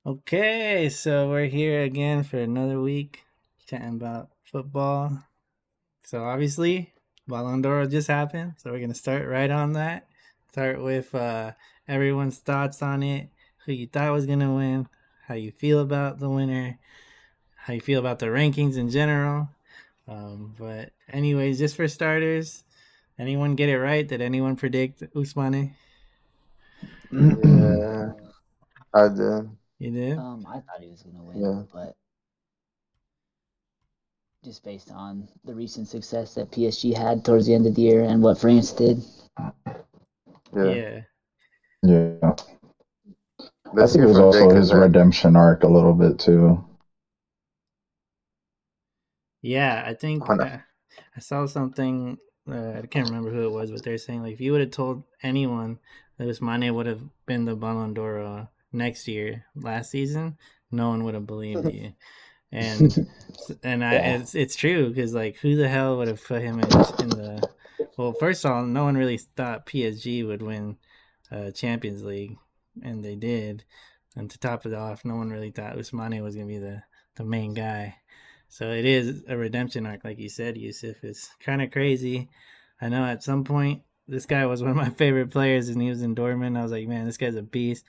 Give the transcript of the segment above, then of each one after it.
Okay, so we're here again for another week chatting about football. So obviously, Balon d'Or just happened, so we're gonna start right on that. Start with everyone's thoughts on it, who you thought was gonna win, how you feel about the winner, how you feel about the rankings in general. But anyways, just for starters, anyone get it right? Did anyone predict Usmane? Yeah, I did. You did. I thought he was gonna win, Yeah, but just based on the recent success that PSG had towards the end of the year and what France did. yeah. Yeah. Yeah. I Let's think hear it was from Jay also because his redemption arc a little bit too. Yeah, I think I, I saw something. I can't remember who it was, but they're saying like if you would have told anyone that Usmane would have been the Ballon d'Or next year, last season, no one would have believed you. And Yeah, it's true because like who the hell would have put him in the well, first of all, no one really thought PSG would win Champions League, and they did. And to top it off, no one really thought Usmane was gonna be the main guy. So it is a redemption arc, like you said, Yusuf. It's kind of crazy. I know at some point this guy was one of my favorite players, and he was in Dortmund. I was like, man, this guy's a beast.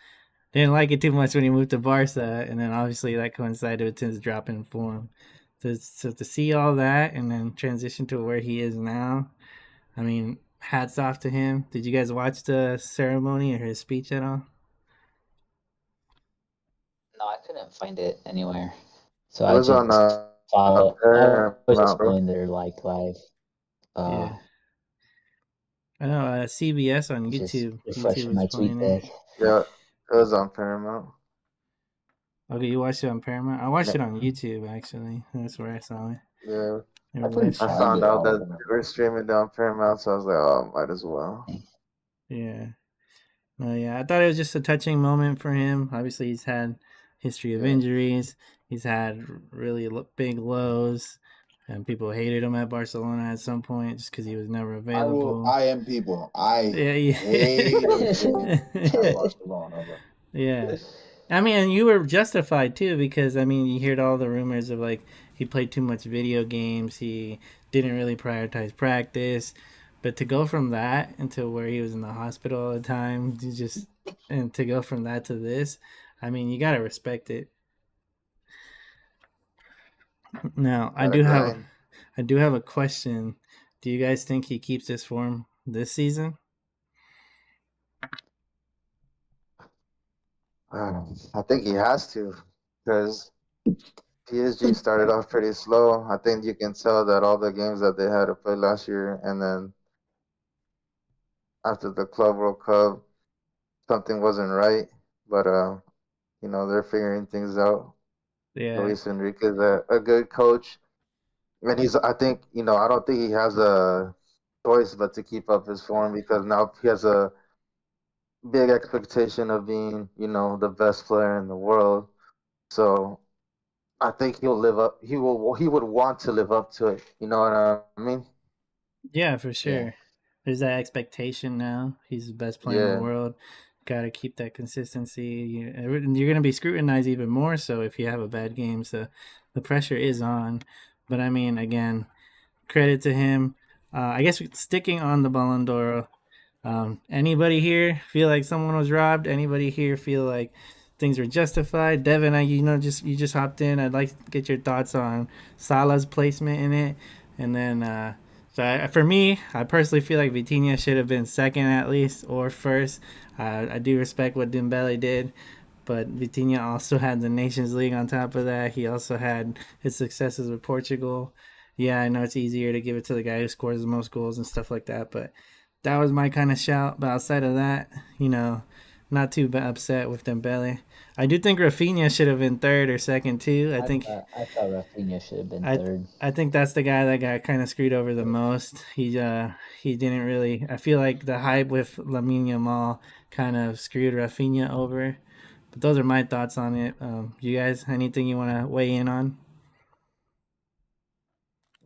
Didn't like it too much when he moved to Barca, and then obviously that coincided with his drop in form. So to see all that and then transition to where he is now, I mean, hats off to him. Did you guys watch the ceremony or his speech at all? no, I couldn't find it anywhere, so it I was on just follow. I was just Paramount, bro. following their like live. Yeah, Uh, I know. CBS on was just YouTube. YouTube refreshing was my playing tweet it. deck. Yeah, it was on Paramount. Okay, you watched it on Paramount. I watched Yeah, it on YouTube actually. That's where I saw it. yeah. They I were couldn't live I streaming find found it out that on. they were streaming it on Paramount, so I was like, oh, might as well. it. Yeah. No, yeah. I thought it was just a touching moment for him. Obviously, he's had history of Yeah, injuries. He's had really big lows, and people hated him at Barcelona at some point just because he was never available. I am people. I Yeah, hated him at yeah. Barcelona, bro. Yeah. I mean, and you were justified too because I mean, you heard all the rumors of like he played too much video games, he didn't really prioritize practice, but to go from that into where he was in the hospital all the time, you just and to go from that to this, I mean, you got to respect it. Now, gotta grind. I do have a question. Do you guys think he keeps this form this season? I think he has to because PSG started off pretty slow. I think you can tell that all the games that they had to play last year, and then after the Club World Cup, something wasn't right. But they're figuring things out. Yeah. Luis Enrique is a good coach, and I think I don't think he has a choice but to keep up his form because now he has a big expectation of being the best player in the world. So I think he'll live up. He would want to live up to it. You know what I mean? Yeah, for Yeah, sure. There's that expectation now. He's the best player in the Yeah. world. Got to keep that consistency. You're going to be scrutinized even more so if you have a bad game. So the pressure is on. But I mean, again, credit to him. I guess sticking on the Ballon d'Or, anybody here feel like someone was robbed? Anybody here feel like things were justified? Devin, you just hopped in. I'd like to get your thoughts on Salah's placement in it, and then for me, I personally feel like Vitinha should have been second at least or first. I do respect what Dembele did, but Vitinha also had the Nations League on top of that. He also had his successes with Portugal. Yeah, I know it's easier to give it to the guy who scores the most goals and stuff like that, but that was my kind of shout. But outside of that, not too upset with Dembele. I do think Rafinha should have been third or second too. I thought Rafinha should have been I third. I think that's the guy that got kind of screwed over the most. He didn't really. I feel like the hype with Lamine Yamal kind of screwed Rafinha over. But those are my thoughts on it. You guys, anything you want to weigh in on?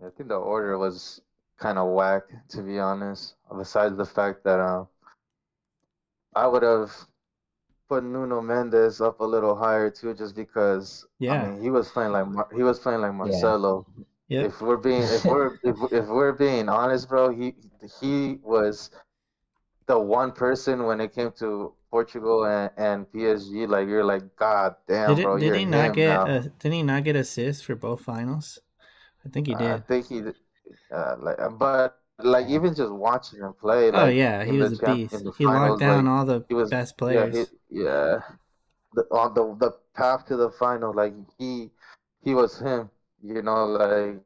I think the order was kind of whack, to be honest. Besides the fact that I would have. put Nuno Mendes up a little higher too, just because I Yeah. mean he was playing like Yeah. Marcelo. Yep. If we're being honest, bro, he was the one person when it came to Portugal and PSG. Like you're like, God damn, bro, Did you're he not him get now. did he not get assists for both finals? I think he I did. think but like Yeah. even just watching him play, Oh like yeah, he was a in beast. the He locked finals, down like all the he was, best players. yeah, on the path to the final, like he was him. You know, like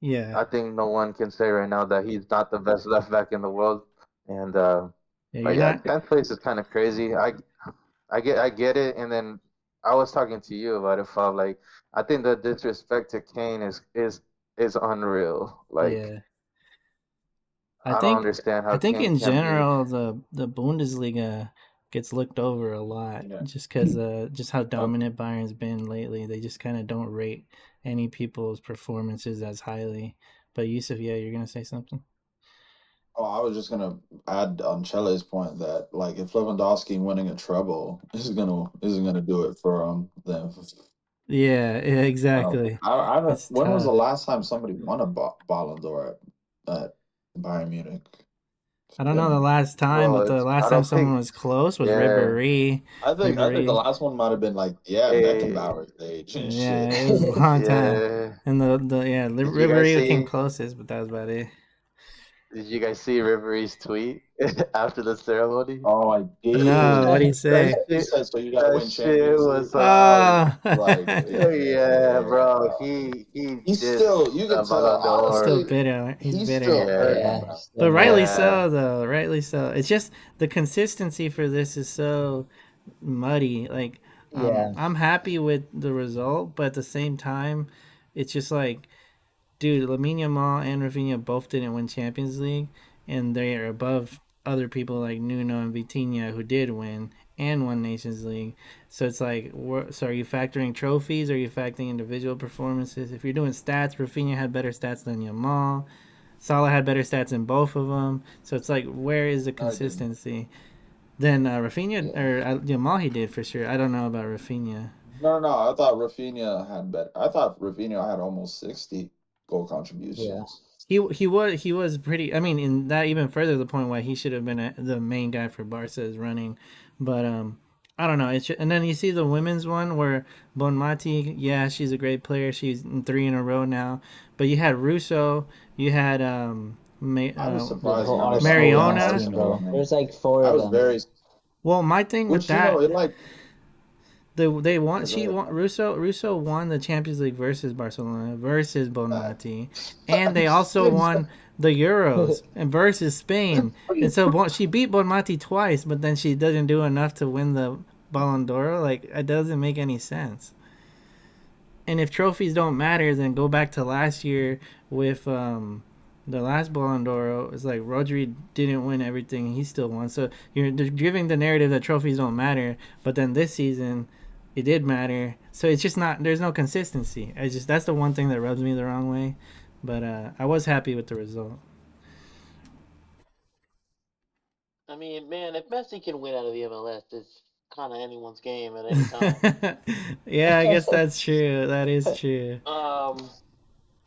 Yeah. I think no one can say right now that he's not the best left back in the world. And Yeah, but you're yeah, not. 10th place is kind of crazy. I get it. And then I was talking to you about it, Fab. Like I think the disrespect to Kane is unreal. Like Yeah. I I don't think understand I how think Kane in can be. general the Bundesliga gets looked over a lot Yeah. just because just how Oh, dominant Bayern's been lately. They just kind of don't rate any people's performances as highly. But Yusuf, yeah, you're gonna say something. oh, I was just gonna add on Chele's point that like if Lewandowski winning a treble isn't gonna do it for them. Yeah, yeah, I don't think. exactly. I haven't. It's When was the tough. last time somebody won a Ballon d'Or at Bayern Munich? It's I don't know the been. last time, Bro, but the it's last I time don't someone think was close was yeah. Ribéry. I think the Ribéry. last one might have been like Eh, Beckenbauer's age and Yeah, shit. it was a long time. yeah. And the yeah, Did you guys Ribéry came see closest, but that was about it. did you guys see Ribery's tweet after the ceremony? Oh, I No, did. what'd he Yeah, say? he said so. You got to That win shit Champions was League. I was Oh, like, yeah, bro. yeah. He He's dissed still. You can the tell. Ballon he's d'Or. still Honestly, bitter. He's he's bitter. still hurt Yeah, Yeah. about Still But mad. rightly yeah. so, though. Rightly so. It's just the consistency for this is so muddy. Like, Yeah. I'm happy with the result, but at the same time, it's just like, dude, Lamine Yamal and Rafinha both didn't win Champions League, and they are above other people like Nuno and Vitinha who did win and won Nations League. So it's like, so are you factoring trophies? Or are you factoring individual performances? If you're doing stats, Rafinha had better stats than Yamal. Salah had better stats than both of them. So it's like, where is the it. No, he didn't. consistency? Then Rafinha Yeah. or Yamal, he did for sure. I don't know about Rafinha. No, no, I thought Rafinha had better. I thought Rafinha had almost 60 goal Yeah. contributions. He was pretty. I mean, in that even further the point why he should have been the main guy for Barca is running, but I don't know. And then you see the women's one where Bonmati, yeah, she's a great player. She's in three in a row now, but you had Russo, you had I was Yeah, the surprised whole none of the women's Mariona. team, Arsenal bro. women. There's like four I of was them. very, Well, my thing with which you know, that, it like. they won. Yeah, go She ahead. won. Russo won the Champions League versus Barcelona versus Facts. Bonmati, and they also Exactly. won the Euros and versus Spain. And so she beat Bonmati twice, but then she doesn't do enough to win the Balon d'Or. Like it doesn't make any sense. And if trophies don't matter, then go back to last year with the last Ballon d'Or. It's like Rodri didn't win everything; he still won. So you're giving the narrative that trophies don't matter, but then this season, it did matter. So it's just not. There's no consistency. I just that's the one thing that rubs me the wrong way. But I was happy with the result. I mean, man, if Messi can win out of the MLS, it's kind of anyone's game at any time. Yeah, I guess that's true. That is true. Um,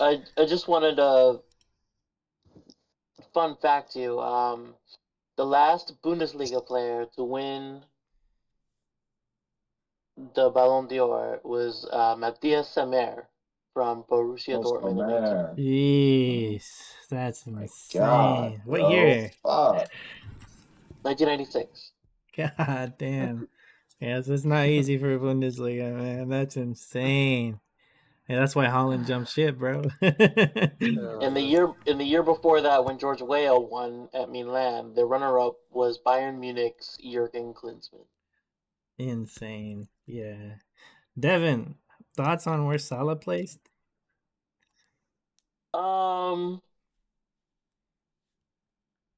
I just wanted a fun fact to you. The last Bundesliga player to win the Ballon d'Or was Matthias Sammer from Borussia Also, Dortmund in 19, man. Oh Jeez, that's my God, insane. What bro. year? Fuck. 1996. God damn. Yeah, so it's not easy for Bundesliga, man. That's insane. Yeah, that's why Holland jumped ship, bro. And the Uh, year before that, when George Weah won at Milan, the runner-up was Bayern Munich's Jurgen Klinsmann. Insane. Yeah. Devin, thoughts on where Salah placed? Um,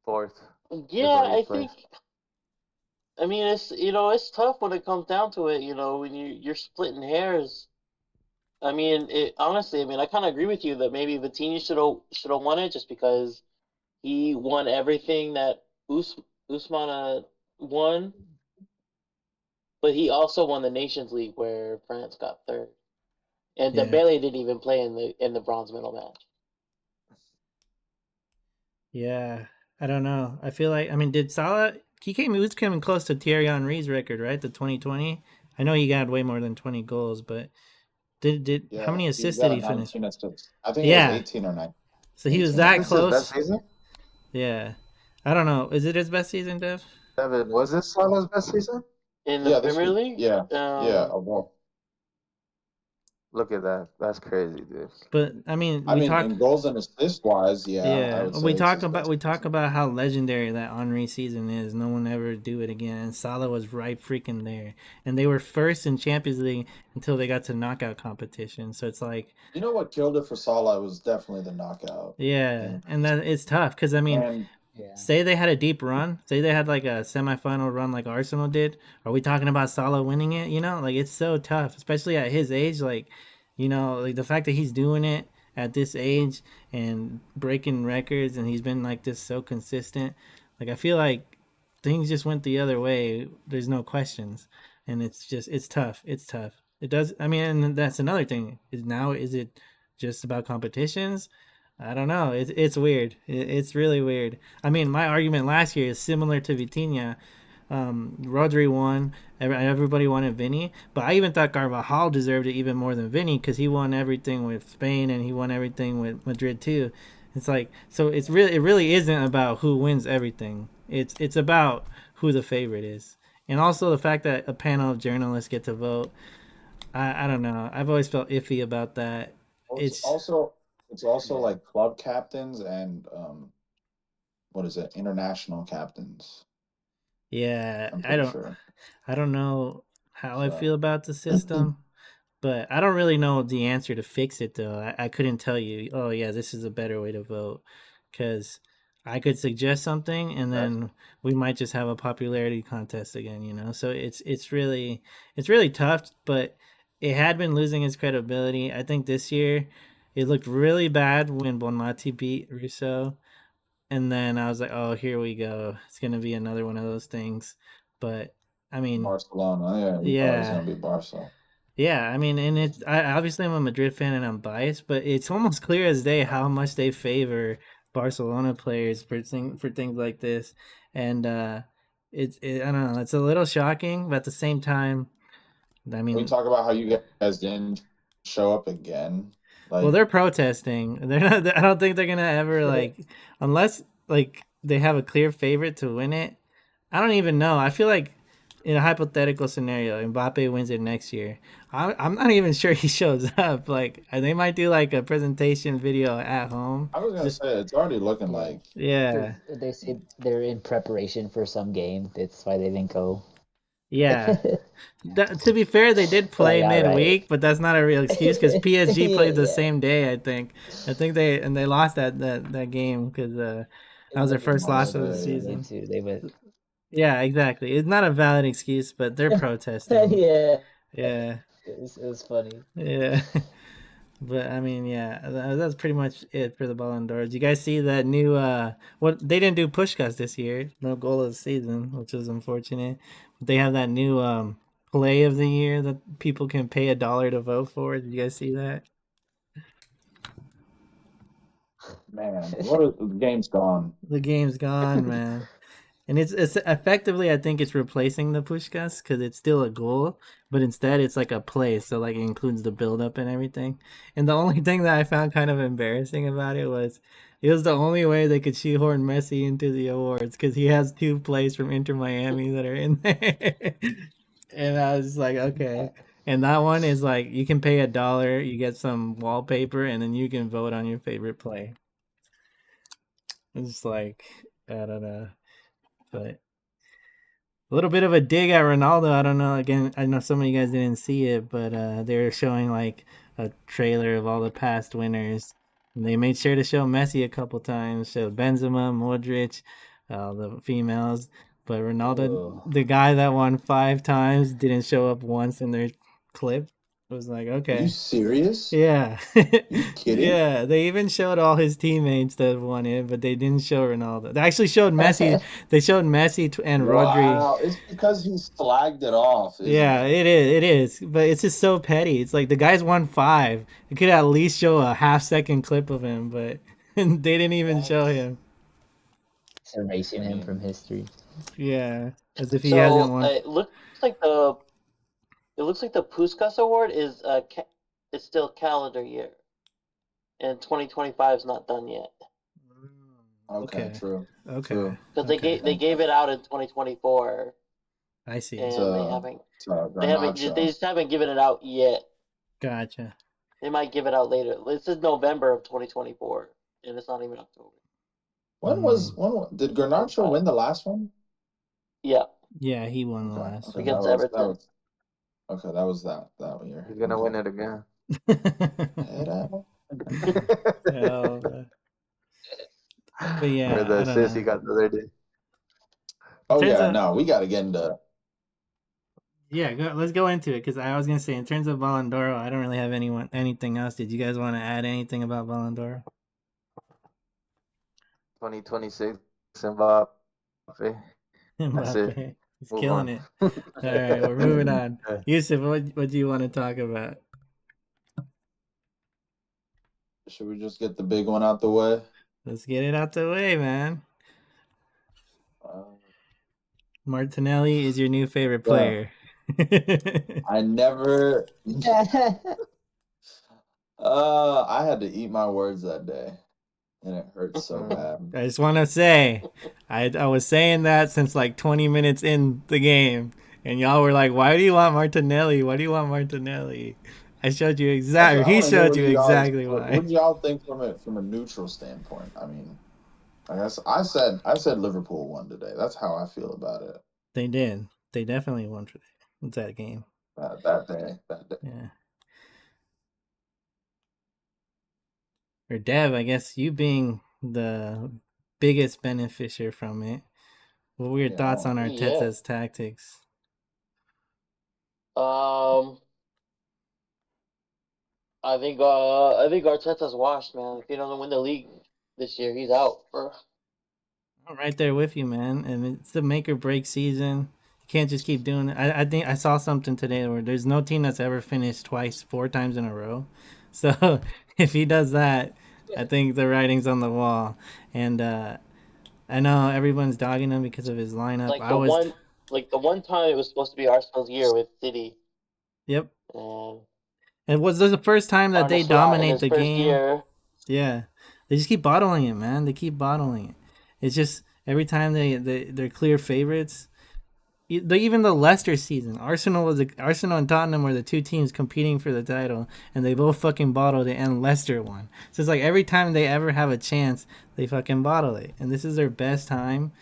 fourth is yeah, where he I plays. think. I mean, it's tough when it comes down to it. When you're splitting hairs. I mean, honestly, I mean, I kind of agree with you that maybe Vitinha should have won it just because he won everything that Usmana won. but he also won the Nations League where France got third, and Yeah. Dembele didn't even play in the bronze medal match. Yeah, I don't know. I feel like, I mean, did Salah? He was coming close to Thierry Henry's record, right? The 2020. I know he got way more than 20 goals, but how Yeah, many he assists did got a he finish? 19 assists. I think it was Yeah, 18 or 19. so he was 18 or that This his 19. best close. season. Yeah, I don't know. Is it his best season, Dev? Devin, was this Salah's best season? In the Yeah, this Premier was League. yeah. Well, Look at that. That's crazy, dude. But I mean, I we mean, talk. in goals and assist wise, yeah, I Yeah, would say it's his we best talk season. about how legendary that Henri season is. No one ever do it again. And Salah was right freaking there, and they were first in Champions League until they got to knockout competition. So it's like, You know what killed it for Salah was definitely the knockout. yeah, And and that it's tough because I mean, and Yeah. say they had a deep run, say they had like a semifinal run like Arsenal did. Are we talking about Salah winning it? You know, like it's so tough, especially at his age. Like, you know, like the fact that he's doing it at this age and breaking records, and he's been like this so consistent. Like I feel like things just went the other way. There's no questions, and it's tough. It's tough. It does. I mean, and that's another thing. Is it just about competitions? I don't know. It's weird. It's really weird. I mean, my argument last year is similar to Vitinha. Rodri won. Everybody wanted Vinny, but I even thought Carvajal deserved it even more than Vinny because he won everything with Spain and he won everything with Madrid too. It's like so. It really isn't about who wins everything. It's about who the favorite is, and also the fact that a panel of journalists get to vote. I don't know. I've always felt iffy about that. also, It's also it's also Yeah. like club captains and what is it? International captains, yeah. I'm pretty sure. I don't know how I So feel about the system, but I don't really know the answer to fix it though. I couldn't tell you, oh yeah, this is a better way to vote, because I could suggest something and that's then we might just have a popularity contest again, you know. So it's really tough, but it had been losing its credibility. I think this year it looked really bad when Bonmati beat Russo, and then I was like, oh, here we go. It's gonna be another one of those things, but I mean, Barcelona. Yeah, we thought it was yeah. gonna be Barca. Yeah, I mean, and it's I obviously I'm a Madrid fan and I'm biased, but it's almost clear as day how much they favor Barcelona players for things like this, and I don't know, it's a little shocking, but at the same time, I We mean, talk about how you guys didn't show up again. well, Like they're protesting. They're not. I don't think they're gonna ever like, unless like they have a clear favorite to win it. I don't even know. I feel like in a hypothetical scenario, Mbappe wins it next year. I'm not even sure he shows up. Like they might do like a presentation video at home. I was gonna Just say, it's already looking Yeah. like yeah, Because they say they're in preparation for some game. That's why they didn't go. yeah. To be fair, they did Like, play all right. midweek, but that's not a real excuse because PSG Yeah, played the yeah. same day. I think they lost that game because that It was their was first loss of the intentional Marseille. Sunday season. too. They would. Yeah, exactly. It's not a valid excuse, but they're protesting. Yeah. Yeah, It was funny. yeah. But I mean, yeah, that's pretty much it for the Ballon d'Or. Did you guys see that new? What they didn't do Pushkas this year. No goal of the season, which is unfortunate. They have that new play of the year that people can pay $1 to vote for. Did you guys see that? Man, what is the game's gone. The game's gone, man. And it's effectively, I think it's replacing the Pushkas because it's still a goal, but instead it's like a play, so like it includes the build up and everything. And the only thing that I found kind of embarrassing about it was the only way they could shoehorn Messi into the awards because he has two plays from Inter Miami that are in there. And I was like, okay. And that one is like you can pay $1, you get some wallpaper, and then you can vote on your favorite play. It's like I don't know, but a little bit of a dig at Ronaldo. I don't know. Again, I know some of you guys didn't see it, but they're showing like a trailer of all the past winners. And they made sure to show Messi a couple times, show Benzema, Modric, the females. But Ronaldo, Oh. the guy that won 5 times, didn't show up once in their clip. It was like, Are you okay. serious? Yeah. You kidding? Yeah, they even showed all his teammates that won it, but they didn't show Ronaldo. They actually showed Messi. They showed Messi and Rodri. Wow, it's because he slagged it off, isn't Yeah, it? it is. It is. But it's just so petty. It's like the guys won 5. You could at least show a half-second clip of him, but they didn't even show That's, him. It's erasing I him from mean, history. Yeah, as if he hasn't So won. it looks like the Puskas Award is still calendar year, and 2025 is not done yet okay, Okay. true, Okay. true. because Okay. they Okay. gave it out in 2024, I see. and To they Garnacho. just haven't given it out yet. Gotcha. They might give it out later. This is November of 2024, and it's not even October. Mm. Did Garnacho 2025. win the last one? Yeah, Yeah, he won the Okay, last okay, one. against that Everton. was okay. That was that year. He's gonna Okay. win it again. Head out. Hell, but For yeah, the I don't assist know. he got the other day. In Oh terms yeah, of no, we got to get into. yeah, let's go into it because I was gonna say in terms of Balon d'Oro, I don't really have anything else. Did you guys want to add anything about Balon d'Oro? 2026 Mbappe. That's it. Mbappe, he's Move killing on. it. All right, we're moving on. Yeah. Yusuf, what do you want to talk about? Should we just get the big one out the way? Let's get it out the way, man. Uh, Martinelli is your new favorite yeah, player. I never. I had to eat my words that day, and it hurts so Mm. bad. I just want to say, I was saying that since like 20 minutes in the game, and y'all were like, "Why do you want Martinelli? Why do you want Martinelli?" I showed you exactly. I He want to hear showed what you you y'all exactly what why. do y'all think from a neutral standpoint. I mean, I guess I said Liverpool won today. That's how I feel about it. They did. They definitely won today. What's that game? That day. Yeah. Or Dev, I guess you being the biggest beneficiary from it. What were your Yeah, I thoughts want on Yeah. Arteta's tactics? Um, I think Arteta's washed, man. If he doesn't win the league this year, he's out. I'm right there with you, man. And it's the make or break season. You can't just keep doing it. I think I saw something today where there's no team that's ever finished twice, 4 times in a row. So if he does that, I think the writing's on the wall. And I know everyone's dogging him because of his lineup. Like the one time it was supposed to be Arsenal's year with City, Yep. and It was the first time that Arne they Slot in dominate his the first game. year. Yeah, they just keep bottling it, man. They keep bottling it. It's just every time they're clear favorites. Even the Leicester season, Arsenal and Tottenham were the 2 teams competing for the title, and they both fucking bottled it, and Leicester won. So it's like every time they ever have a chance, they fucking bottle it, and this is their best time,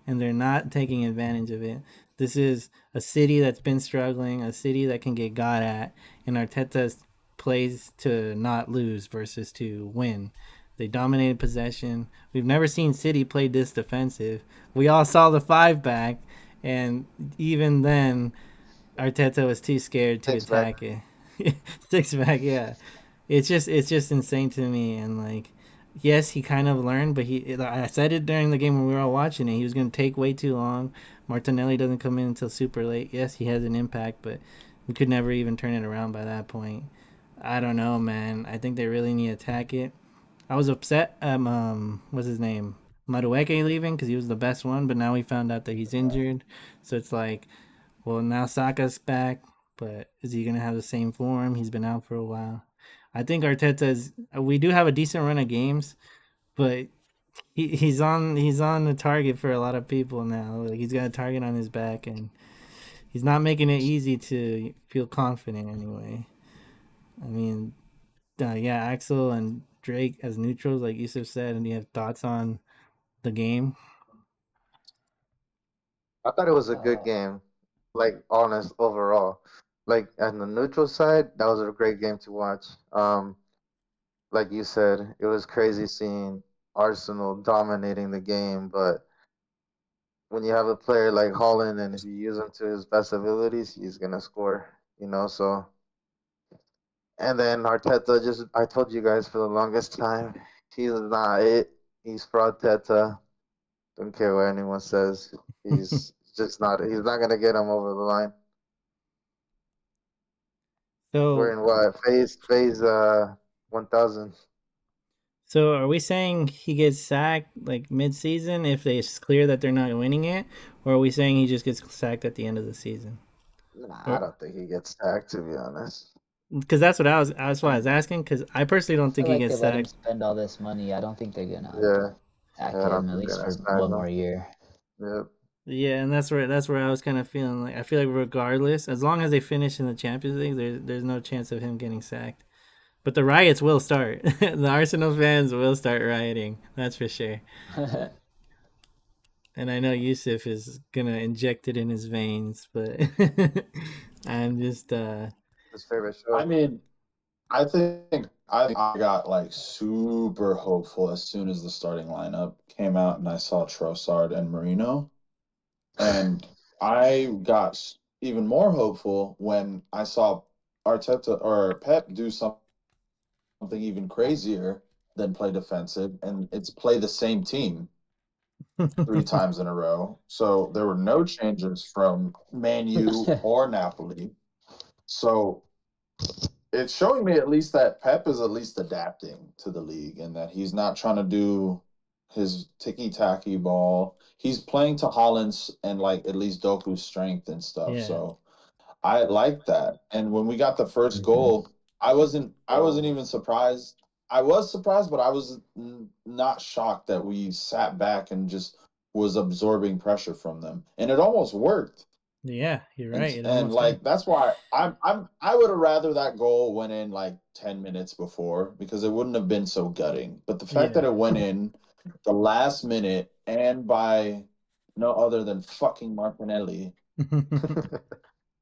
and they're not taking advantage of it. This is a city that's been struggling, a city that can get got at, and Arteta plays to not lose versus to win. They dominated possession. We've never seen City play this defensive. We all saw the 5 back, and even then, Arteta was too scared to Six back. attack it. 6 back, yeah. It's just insane to me. And like, yes, he kind of learned, but I said it during the game when we were all watching it. He was going to take way too long. Martinelli doesn't come in until super late. Yes, he has an impact, but we could never even turn it around by that point. I don't know, man. I think they really need to attack it. I was upset. What's his name? Madueke leaving because he was the best one, but now we found out that he's injured. So it's like, well, now Saka's back, but is he gonna have the same form? He's been out for a while. I think Arteta's. We do have a decent run of games, but he's on the target for a lot of people now. Like he's got a target on his back, and he's not making it easy to feel confident anyway. I mean, yeah, Axel and Drake as neutrals, like Yusuf said, and you have thoughts on the game. I thought it was a good Uh, game. Like honest overall. Like on the neutral side, that was a great game to watch. Like you said, it was crazy seeing Arsenal dominating the game, but when you have a player like Holland and if you use him to his best abilities, he's gonna score. So And then Arteta I told you guys for the longest time, he's not it. He's fraud Teta. Don't care what anyone says. He's he's not going to get him over the line. We're So in what? Phase 1000. so are we saying he gets sacked like mid-season if it's clear that they're not winning it, or are we saying he just gets sacked at the end of the season? Nah, I Or don't think he gets sacked, to be honest. because that's why I was asking, because I personally I don't think feel he like they gets let him sacked. spend all this money. I don't think they're gonna Yeah. sack Yeah, I don't him at think they're least going for to sack one him. more year. Yep. Yeah, and that's where I was kind of feeling like I feel like regardless, as long as they finish in the Champions League, there's no chance of him getting sacked. But the riots will start. The Arsenal fans will start rioting. That's for sure. And I know Yusuf is gonna inject it in his veins, but I'm just His favorite I show. mean, I got like super hopeful as soon as the starting lineup came out and I saw Trossard and Marino. And I got even more hopeful when I saw Arteta or Pep do something even crazier than play defensive, and it's play the same team three times in a row. So there were no changes from Man U or Napoli. So it's showing me at least that Pep is at least adapting to the league and that he's not trying to do his ticky tacky ball. He's playing to Holland's and like at least Doku's strength and stuff. yeah. So I like that. And when we got the first goal, I wasn't even surprised. I was surprised, but I was not shocked that we sat back and just was absorbing pressure from them. And it almost worked. Yeah, you're right. It And almost did. like that's why I would have rather that goal went in like 10 minutes before because it wouldn't have been so gutting. But the fact Yeah. that it went in the last minute and by no other than fucking Martinelli,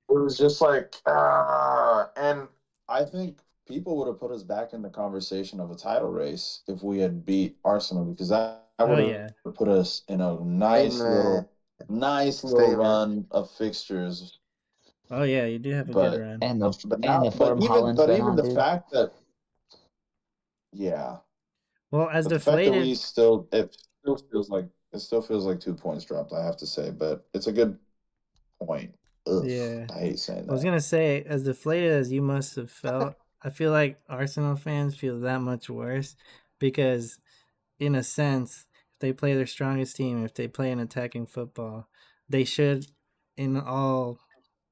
it was just like and I think people would have put us back in the conversation of a title race if we had beat Arsenal because that Oh would yeah. have put us in a Amen. nice little Statement. run of fixtures. Oh yeah, you do have a good But run. And the but form Holland's been even on, the dude. fact that yeah, Well, as but the fact that we deflated, still it still feels like 2 points dropped. I have to say, but it's a good point. Ugh, yeah. I hate saying I was that. gonna say, as deflated as you must have felt, I feel like Arsenal fans feel that much worse because, in a sense, if they play their strongest team, if they play an attacking football, they should, in all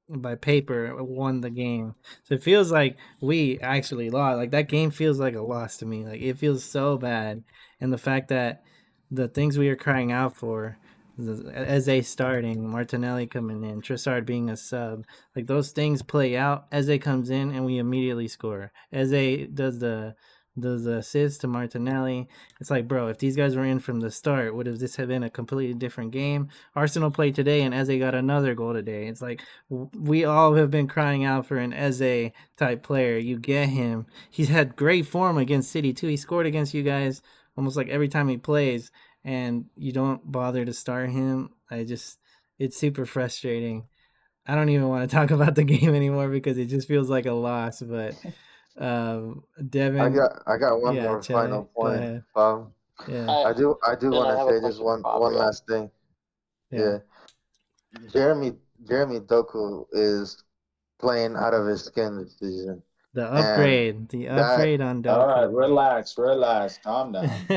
by paper, won the game. So it feels like we actually lost. Like that game feels like a loss to me. Like it feels so bad, and the fact that the things we are crying out for, Eze starting, Martinelli coming in, Trossard being a sub, like those things play out. Eze comes in and we immediately score. Eze does the assist to Martinelli. It's like, bro, if these guys were in from the start, would have this have been a completely different game? Arsenal played today, and Eze got another goal today. It's like we all have been crying out for an Eze type player. You get him. He's had great form against City too. He scored against you guys almost like every time he plays, and you don't bother to start him. It's super frustrating. I don't even want to talk about the game anymore because it just feels like a loss. But Devin, I got one yeah, more Chile, final go point. ahead. Um, Yeah, I do And want I to have a say just question for one Gabriel. last thing. yeah. Yeah, Jeremy Doku is playing out of his skin this season, and The that upgrade on All right, Doku. relax, calm down.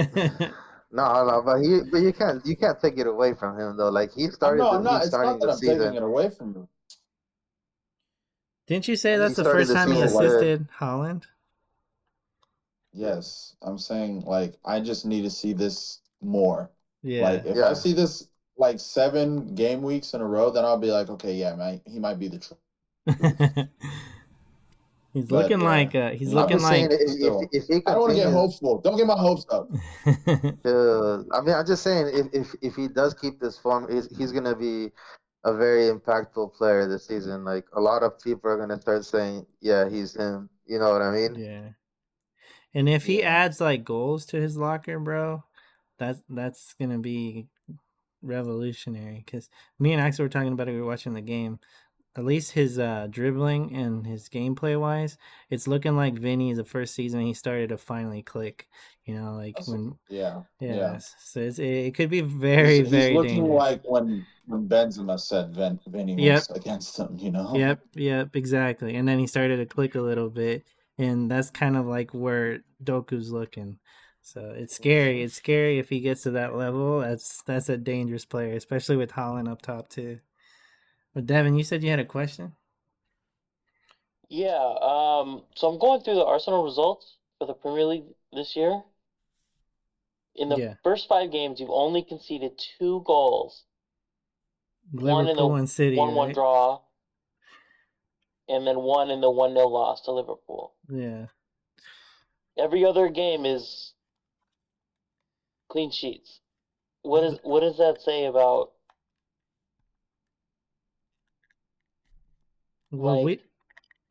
no, but you can't take it away from him though. Like I'm not. he's It's not starting that the I'm taking season. it away from you. Didn't you say that's He the started first the time he No, season like good. assisted Holland? Yeah, yes, I'm saying like I just need to see this more. Like Yeah. if I yeah. see this like 7 game weeks in a row, then I'll be like, okay, yeah, man, he might be the truth. But yeah, He's I'm looking just saying like still, if he I don't want to get continues. hopeful. Don't get my hopes up. I mean, I'm just saying if he does keep this form, he's gonna be a very impactful player this season. Like a lot of people are gonna start saying, yeah, he's him. You know what I mean? yeah. And if he Yeah, adds like goals to his locker, bro, that's gonna be revolutionary. Because me and Axel were talking about it. We were watching the game. at least his dribbling and his gameplay wise, it's looking like Vinny the first season he started to finally click. Like when Yeah. so it could be very He's very looking dangerous. like when Benzema said Vinny Yep, was against him. yep, exactly. And then he started to click a little bit, and that's kind of like where Doku's looking. So it's scary. It's scary if he gets to that level. That's a dangerous player, especially with Holland up top too. But Devin, you said you had a question. Yeah. So I'm going through the Arsenal results for the Premier League this year. In the Yeah, first 5 games, you've only conceded 2 goals. One in Liverpool the and City, 1-1 right? draw, and then one in the 1-0 loss to Liverpool. Yeah. Every other game is clean sheets. What does that say about Well, like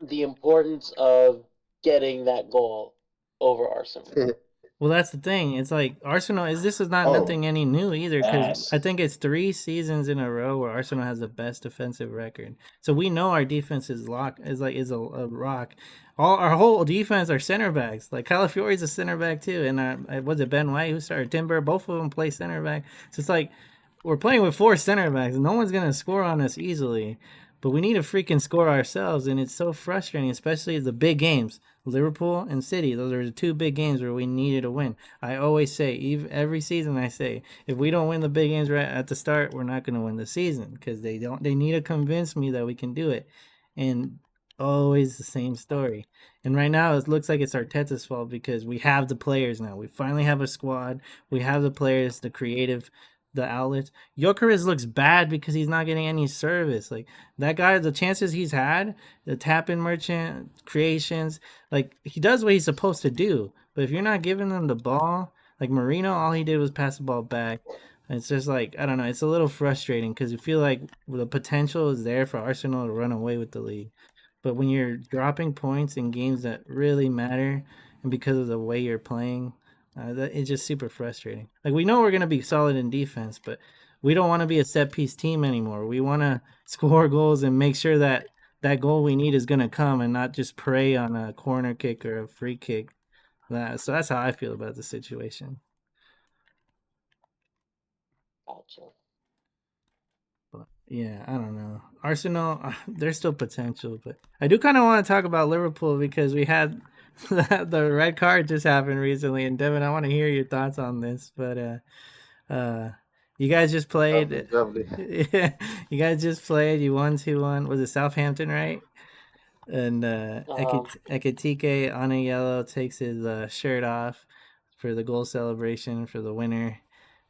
the importance of getting that goal over Arsenal? Well, that's the thing. It's like Arsenal is not Oh, nothing any new either because I yes. think it's 3 seasons in a row where Arsenal has the best defensive record. So we know our defense is a rock. All our whole defense are center backs. Like Calafiori's a center back too, and was it Ben White who started Timber? Both of them play center back. So it's like we're playing with 4 center backs. No one's gonna score on us easily, but we need to freaking score ourselves, and it's so frustrating, especially the big games. Liverpool and City. Those are the 2 big games where we needed to win. I always say, every season, I say, if we don't win the big games right at the start, we're not going to win the season because they don't. They need to convince me that we can do it, and always the same story. And right now, it looks like it's Arteta's fault because we have the players now. We finally have a squad. We have the players, the creative, the outlets. Gyökeres looks bad because he's not getting any service. Like that guy, the chances he's had, the tap in merchant creations, like he does what he's supposed to do. But if you're not giving them the ball, like Marino, all he did was pass the ball back. And it's just like I don't know. It's a little frustrating because you feel like the potential is there for Arsenal to run away with the league, but when you're dropping points in games that really matter, and because of the way you're playing, it's just super frustrating. Like we know we're gonna be solid in defense, but we don't want to be a set piece team anymore. We want to score goals and make sure that that goal we need is gonna come, and not just prey on a corner kick or a free kick. So that's how I feel about the situation. Gotcha. But yeah, I don't know. Arsenal, there's still potential, but I do kind of want to talk about Liverpool because we had the red card just happened recently, and Devin, I want to hear your thoughts on this. But uh, you guys just Lovely, played. lovely. Yeah, you guys just played. You won 2-1. Was it Southampton, right? And Um, Ekitike Yellow takes his shirt off for the goal celebration for the winner,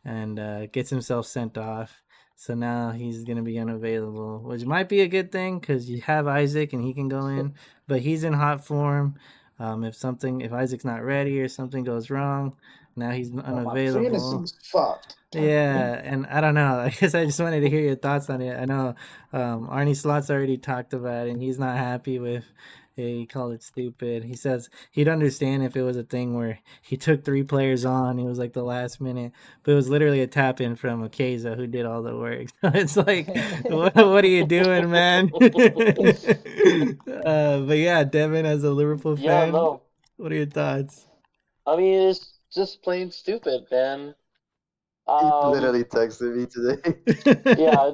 and gets himself sent off. So now he's going to be unavailable, which might be a good thing because you have Isaac and he can go in, but he's in hot form. If Isaac's not ready or something goes wrong, now he's Oh, my unavailable. fantasy's fucked. Yeah, and I don't know. I guess I just wanted to hear your thoughts on it. I know Arnie Slot's already talked about it, and he's not happy with it. He called it stupid. He says he'd understand if it was a thing where he took 3 players on. It was like the last minute, but it was literally a tap in from Akeza who did all the work. So it's like, what are you doing, man? But yeah, Devin, as a Liverpool yeah, fan, no. what are your thoughts? I mean, it's just plain stupid, man. He Um, literally texted me today. yeah,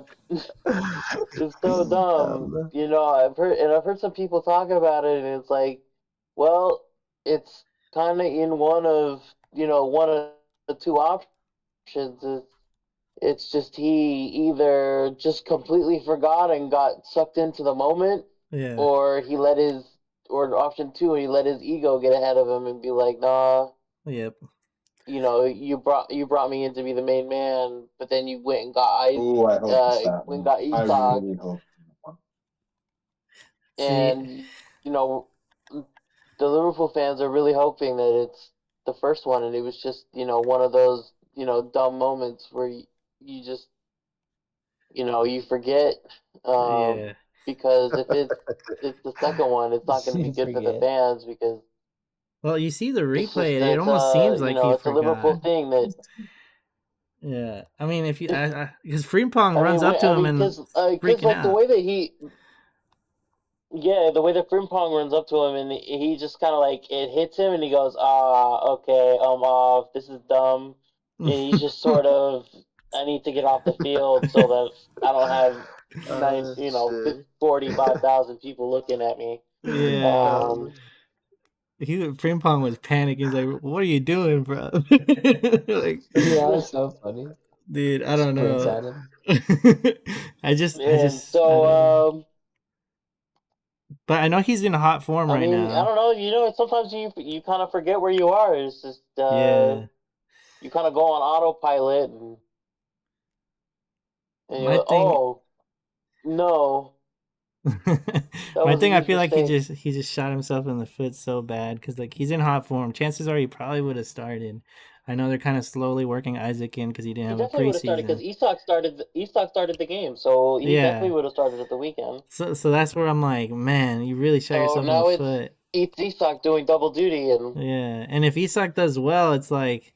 it's so dumb. Um, I've heard some people talk about it, and it's like, well, it's kind of in one of the 2 options. It's just he either just completely forgot and got sucked into the moment, Yeah. or or option 2, he let his ego get ahead of him and be like, nah, Yep. you brought me in to be the main man, but then you went and got Ooh, I hope it's that went and one. got I Isak, really hope. See, and you know the Liverpool fans are really hoping that it's the first one, and it was just one of those dumb moments where you just you forget, um, yeah. because if it's the second one, it's not going to be You good for the forget. fans because Well, you see the it's replay, just it it's almost seems like he it's a Liverpool forgot. thing that Yeah. I mean, if you, because Frimpong I runs mean up to him and because freaking like the out. way that he Yeah, the way that Frimpong runs up to him and he just kind of like it hits him and he goes, okay, I'm off. This is dumb. And he's just sort of, I need to get off the field so that I don't have Shit. 45,000 people looking at me. Yeah. Um, Ping Pong was panicking. He's like, "What are you doing, bro?" Like, Yeah, it's so funny. dude, I don't Sprints know. at him. and I so, don't know. But I know he's in hot form I right mean, I now. don't know. Sometimes you kind of forget where you are. It's just Yeah. you kind of go on autopilot and you're My like, thing, oh no, that was a I huge feel like mistake. he just shot himself in the foot so bad because like he's in hot form. Chances are he probably would have started. I know they're kind of slowly working Isaac in because he didn't He have a definitely would have started because preseason. Isak started the game, so he definitely Yeah. would have started at the weekend. So that's where I'm like, man, you really shot So yourself in the now foot. it's Isak doing double duty, and Yeah, and if Isak does well, it's like,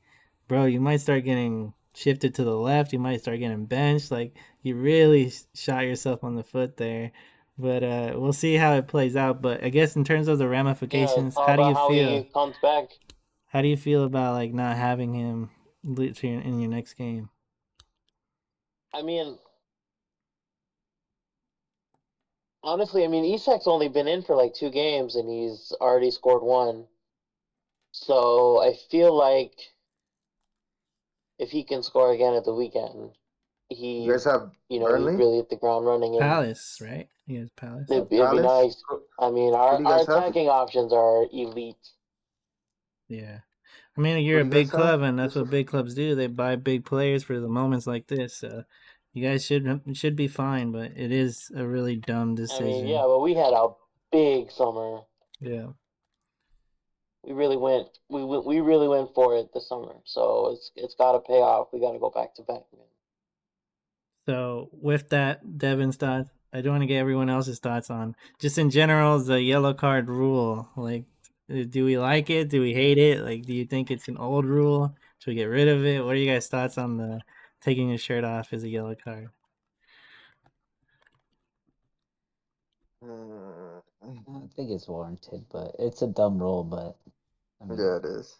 bro, you might start getting shifted to the left. You might start getting benched. Like you really shot yourself on the foot there. But we'll see how it plays out. But I guess in terms of the yeah, it's ramifications, all how do about you how feel? he comes back. How do you feel about like not having him literally in your next game? I mean, honestly, I mean, Isak's only been in for like 2 games, and he's already scored one. So I feel like if he can score again at the weekend, You guys he, have he'd Burnley, really hit the ground running, and Palace, right? He has Palace. it'd be Palace. nice. I mean, Who our do you our guys have? attacking options are elite. Yeah. I mean, you're Who a do you big guys have? club, and that's what Yusuf? big clubs do. They buy big players for the moments like this. So you guys should be fine, but it is a really dumb I mean, yeah, decision. but we had a big summer. Yeah. We really went for it this summer. So it's got to pay off. We got to go back to back, man. So with that, Devin's thoughts. I do want to get everyone else's thoughts on just in general the yellow card rule. Like, do we like it? Do we hate it? Like, do you think it's an old rule? Should we get rid of it? What are you guys' thoughts on the taking your shirt off as a yellow card? Mm, I think it's warranted, but it's a dumb rule. But I mean, yeah, it is.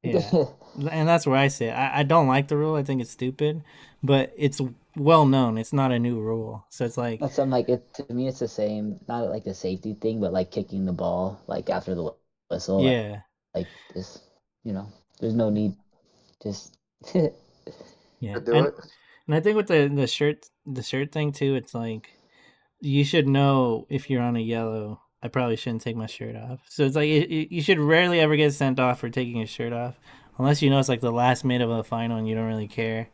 Yeah, and that's where I say it. I don't like the rule. I think it's stupid, but it's well known. It's not a new rule, so it's like, that's something like it to me. It's the same, not like a safety thing, but like kicking the ball like after the whistle. yeah, Like this, there's no need. Just yeah, Could do it. and I think with the shirt thing too, it's like you should know if you're on a yellow. I probably shouldn't take my shirt off. So it's like you should rarely ever get sent off for taking your shirt off, unless you know it's like the last minute of a final and you don't really care.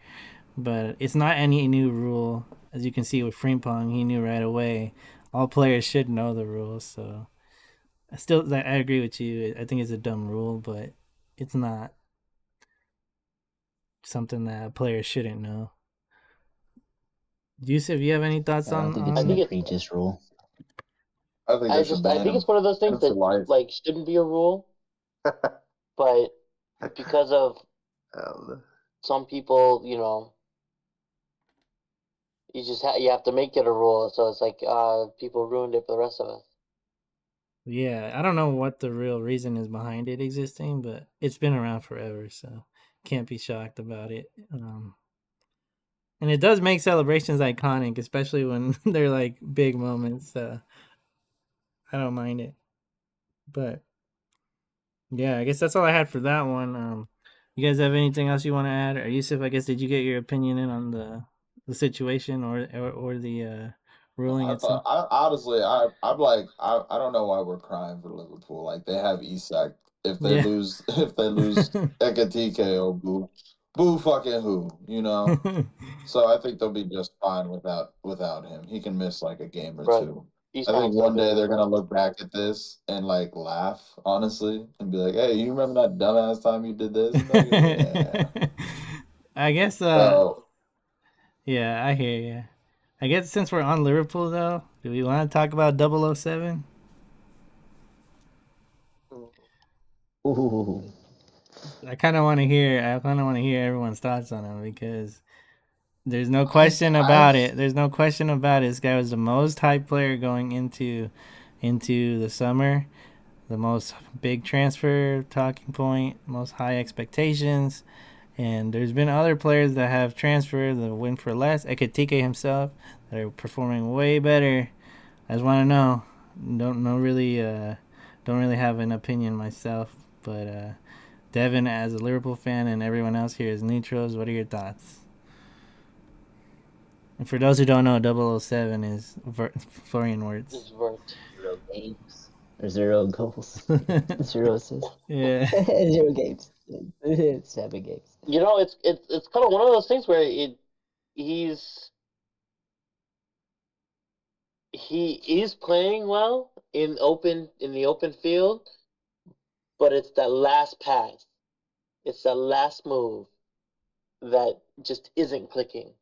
But it's not any new rule. As you can see with Frimpong, he knew right away. All players should know the rules. So I agree with you. I think it's a dumb rule, but it's not something that a player shouldn't know. Yusuf, you have any thoughts I don't think it's I an think on? it's egregious rule. I think they should I ban think him. it's one of those things And for that life. like shouldn't be a rule, but because of Um, some people, you have to make it a rule. So it's like people ruined it for the rest of us. Yeah, I don't know what the real reason is behind it existing, but it's been around forever, so can't be shocked about it. And it does make celebrations iconic, especially when they're like big moments. I don't mind it, but yeah, I guess that's all I had for that one. You guys have anything else you want to add? Or Yusuf, I guess did you get your opinion in on the situation or the ruling I itself? thought I honestly I'm like I don't know why we're crying for Liverpool. Like they have Isak. If they Yeah. lose if they lose Ekatike or boo fucking who, you know? So I think they'll be just fine without him. He can miss like a game or But two. I think Isak's not one good day enough they're for gonna him. look back at this and like laugh, honestly, and be like, "Hey, you remember that dumbass time you did this?" And they'll be like, "Yeah." I guess So yeah, I hear you. I guess since we're on Liverpool though, do we want to talk about 007? Ooh, I kind of want to hear everyone's thoughts on him because There's no question I about it. There's no question about it. This guy was the most hyped player going into the summer. The most big transfer talking point, most high expectations. And there's been other players that have transferred that win for less. Ekitike himself that are performing way better. I just want to know. Don't really have an opinion myself, but Devin, as a Liverpool fan, and everyone else here is neutrals. What are your thoughts? And for those who don't know, 007 is Florian words. It's Vert. 0 games or 0 goals, 0 assists, Yeah. 0 games, 7 games. It's kind of one of those things where he's he is playing well in the open field, but it's that last pass, it's that last move that just isn't clicking.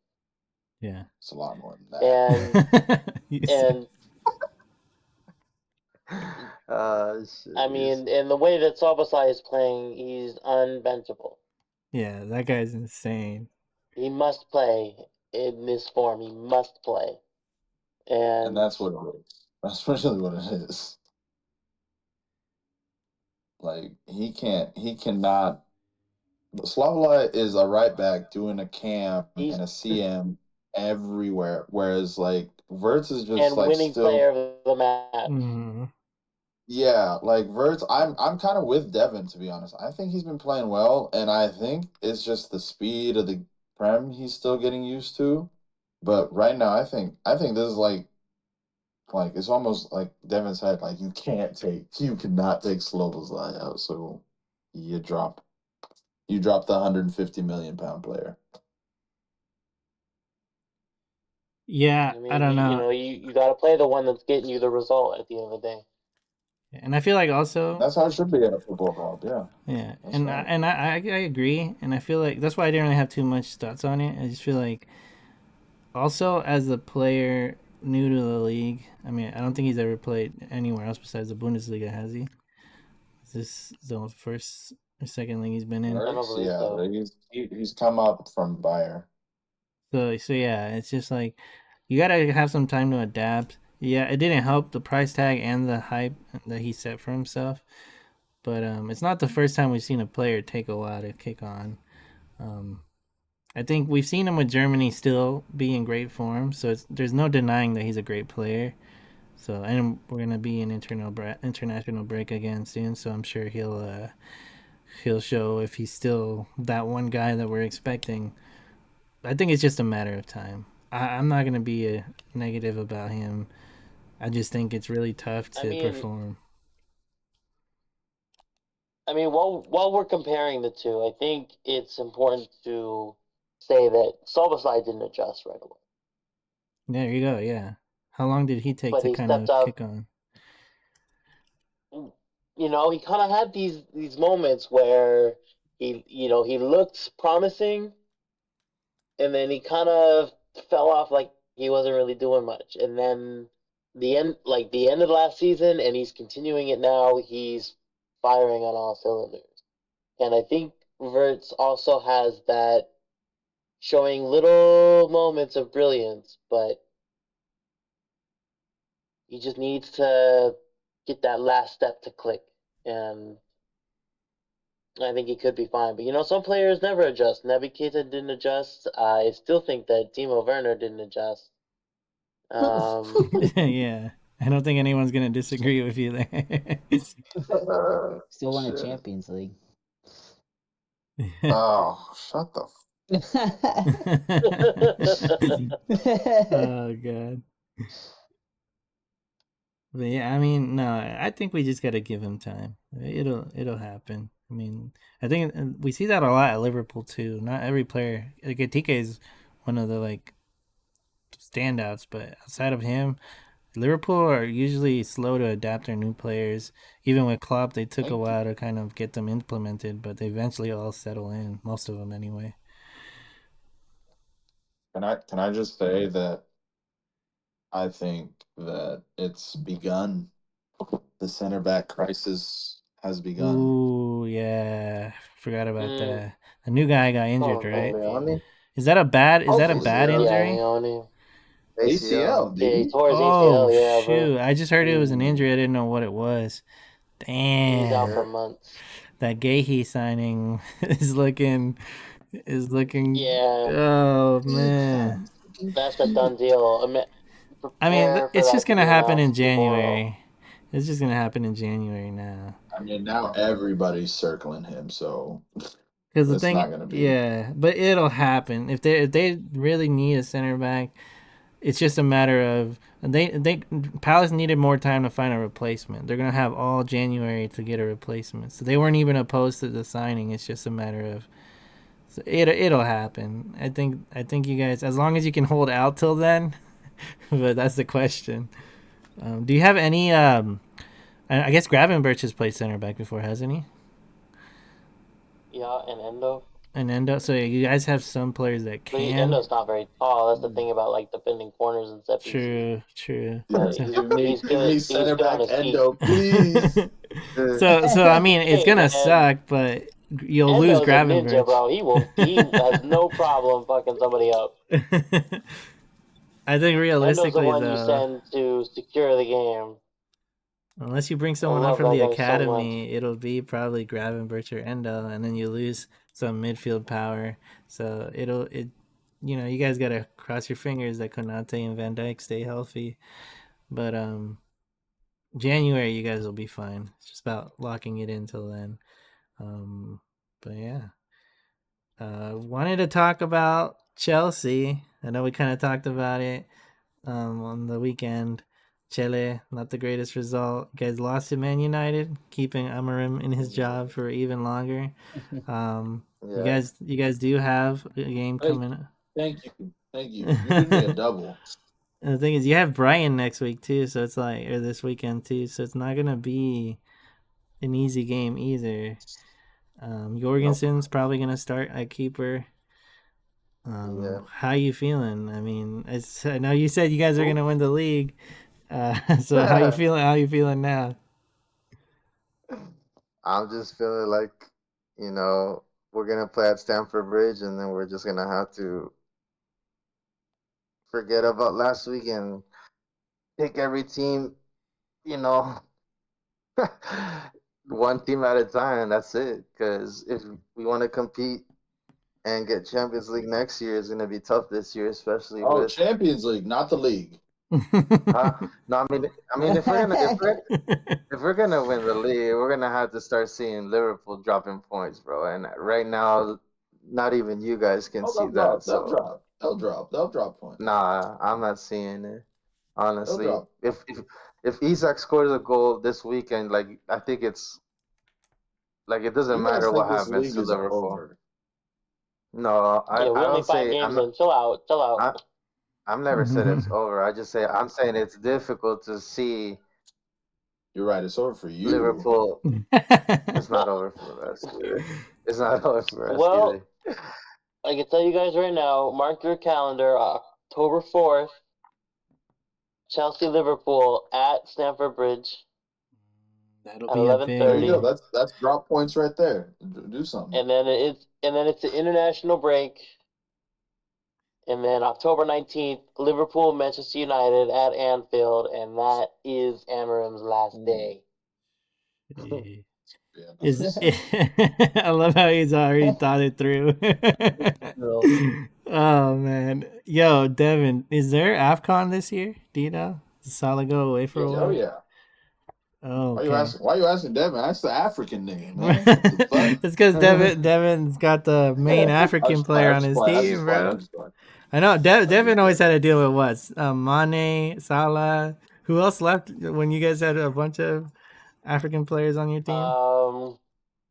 Yeah. It's a lot more than that. And and shit, I mean, and the way that Sobasai is playing, he's unbenchable. Yeah, that guy's insane. He must play in this form. He must play. And And that's what it is. That's really what it is. Like he cannot. Slavoj is a right back doing a cam he's and a CM everywhere, whereas like Verts is just and like winning player still. of the match. Mm-hmm. Yeah, like Verts, I'm kind of with Devin, to be honest. I think he's been playing well, and I think it's just the speed of the Prem he's still getting used to. But right now, I think this is like it's almost like Devin said, like you cannot take Slobozlai out. So you drop the 150 million pound player. Yeah, I I mean, don't know. you got to play the one that's getting you the result at the end of the day. And I feel like And also, that's how it should be at a football club. Yeah, yeah, that's and right. I agree, and I feel like that's why I didn't really have too much thoughts on it. I just feel like also as a player new to the league, I mean, I don't think he's ever played anywhere else besides the Bundesliga, has he? Is this the first or second league he's been in? I don't Verts, believe yeah, so. he's come up from Bayer. So yeah, it's just like you gotta have some time to adapt. Yeah, it didn't help the price tag and the hype that he set for himself. But it's not the first time we've seen a player take a while to kick on. Um, I think we've seen him with Germany still be in great form, so there's no denying that he's a great player. So and we're gonna be in international break again soon, so I'm sure he'll show if he's still that one guy that we're expecting. I think it's just a matter of time. I'm not gonna be negative about him. I just think it's really tough I to mean, perform. while we're comparing the two, I think it's important to say that Solbassai didn't adjust right away, There you go. Yeah. How long did he take but to he kind stepped of up. kick on? He kind of had these moments where he looked promising, and then he kind of fell off like he wasn't really doing much. And then the end of last season, and he's continuing it now. He's firing on all cylinders, and I think Verts also has that showing little moments of brilliance, but he just needs to get that last step to click, and I think he could be fine. But some players never adjust. Naby Keita didn't adjust. I still think that Timo Werner didn't adjust. Um, Yeah. I don't think anyone's gonna disagree with you there. Still won a shit. Champions League. Oh, shut the. Oh god. But yeah, I mean, no, I think we just gotta give him time. It'll happen. I mean, I think we see that a lot at Liverpool too. Not every player. Like Atike is one of the like standouts, but outside of him, Liverpool are usually slow to adapt their new players. Even with Klopp, they took a Thank while you. to kind of get them implemented, but they eventually all settle in. Most of them, anyway. Can I just say that I think that it's begun. The center back crisis has begun. Ooh, yeah, forgot about mm, that. The new guy got injured, oh man, right? Leone? Is that a bad Hopefully, yeah. injury? Leone. ACL. ACL, Yeah, he dude. tore his Oh ACL. Yeah, but shoot! I just heard it was an Ooh. injury. I didn't know what it was. he's out Damn, for Yeah. months. that Gahey signing is looking. Yeah, Oh man. Defense. that's a done deal. I mean, Prepare for it's that just to gonna be happen in announced tomorrow. January. It's just gonna happen in January now. I mean, now everybody's circling him, so Because the it's not thing, gonna be. yeah, but it'll happen if they really need a center back. It's just a matter of they Palace needed more time to find a replacement. They're gonna have all January to get a replacement, so they weren't even opposed to the signing. It's just a matter of so it'll happen. I think you guys, as long as you can hold out till then, but that's the question. Do you have any? I guess Gravenberch has played center back before, hasn't he? Yeah, and Endo. And Endo. So you guys have some players that But can. Endo's not very tall. That's the thing about like defending corners and set pieces. True, true. But Yes, So, he's give me good. He's center good on back his feet. Endo, please. Uh, so I mean, it's Hey gonna man, suck, but you'll lose Endo's a ninja, Gravenberch. bro. He has no problem fucking somebody up. I think Endo's the realistically, one you though, send to secure the game. unless you bring I someone up love from that the guy so much. academy, it'll be probably Gravenberch or Endo, and then you lose some midfield power. So you guys gotta cross your fingers that Konate and Van Dyke stay healthy. But January, you guys will be fine. It's just about locking it in till then. Um, but yeah, wanted to talk about Chelsea. I know we kind of talked about it on the weekend. Chile, not the greatest result. You guys lost to Man United, keeping Amarim in his job for even longer. You yeah. guys do have a game Thank, coming up. thank you. You did me a double. And the thing is, you have Brian next week too, so it's like, or this weekend too, so it's not gonna be an easy game either. Nope. Jorgensen's probably gonna start at keeper. Yeah. How you feeling? I mean, I know you said you guys are gonna win the league. So how you feeling? How you feeling now? I'm just feeling like, you know, we're gonna play at Stamford Bridge, and then we're just gonna have to forget about last week and pick every team, you know, one team at a time, and that's it. Because if we want to compete and get Champions League next year, it's gonna be tough this year, especially Oh, with. Champions League, not the league. Huh? No, I mean, if we're gonna win the league, we're gonna have to start seeing Liverpool dropping points, bro. And right now, not even you guys can Oh, see they'll that. drop. They'll So, drop. They'll drop. They'll drop points. nah, I'm not seeing it. They'll Honestly, drop. if Isak scores a goal this weekend, like I think it's like it doesn't You guys matter think what this happens league to is Liverpool. over? No, I Yeah, we're I only don't five say games I'm not. in. Chill out. Chill out. I, I've never said it's over. I'm saying it's difficult to see You're right. It's over for you. Liverpool. It's not over for us either. It's not over for us Well, either. I can tell you guys right now. Mark your calendar. October 4th, Chelsea Liverpool at Stamford Bridge That'll at be a There you go. 11:30, big. That's drop points right there. Do something. and then it's the international break. And then October 19th, Liverpool, Manchester United at Anfield, and that is Amarim's last Ooh, day. yeah, Is nice. I love how he's already thought it through. Bro. Oh man, yo, Devin, is there AFCON this year? Do you know? Does Salah go away for a Oh while? yeah. Oh, Why you okay. asking? Why you asking Devin? That's the African nigga, man. What the fuck? It's because Devin's got the main African player I'm on just his playing. I'm team, just playing. bro. I'm just playing. I know I'm Devin just always playing. had to deal with what? Mane, Salah. Who else left when you guys had a bunch of African players on your team?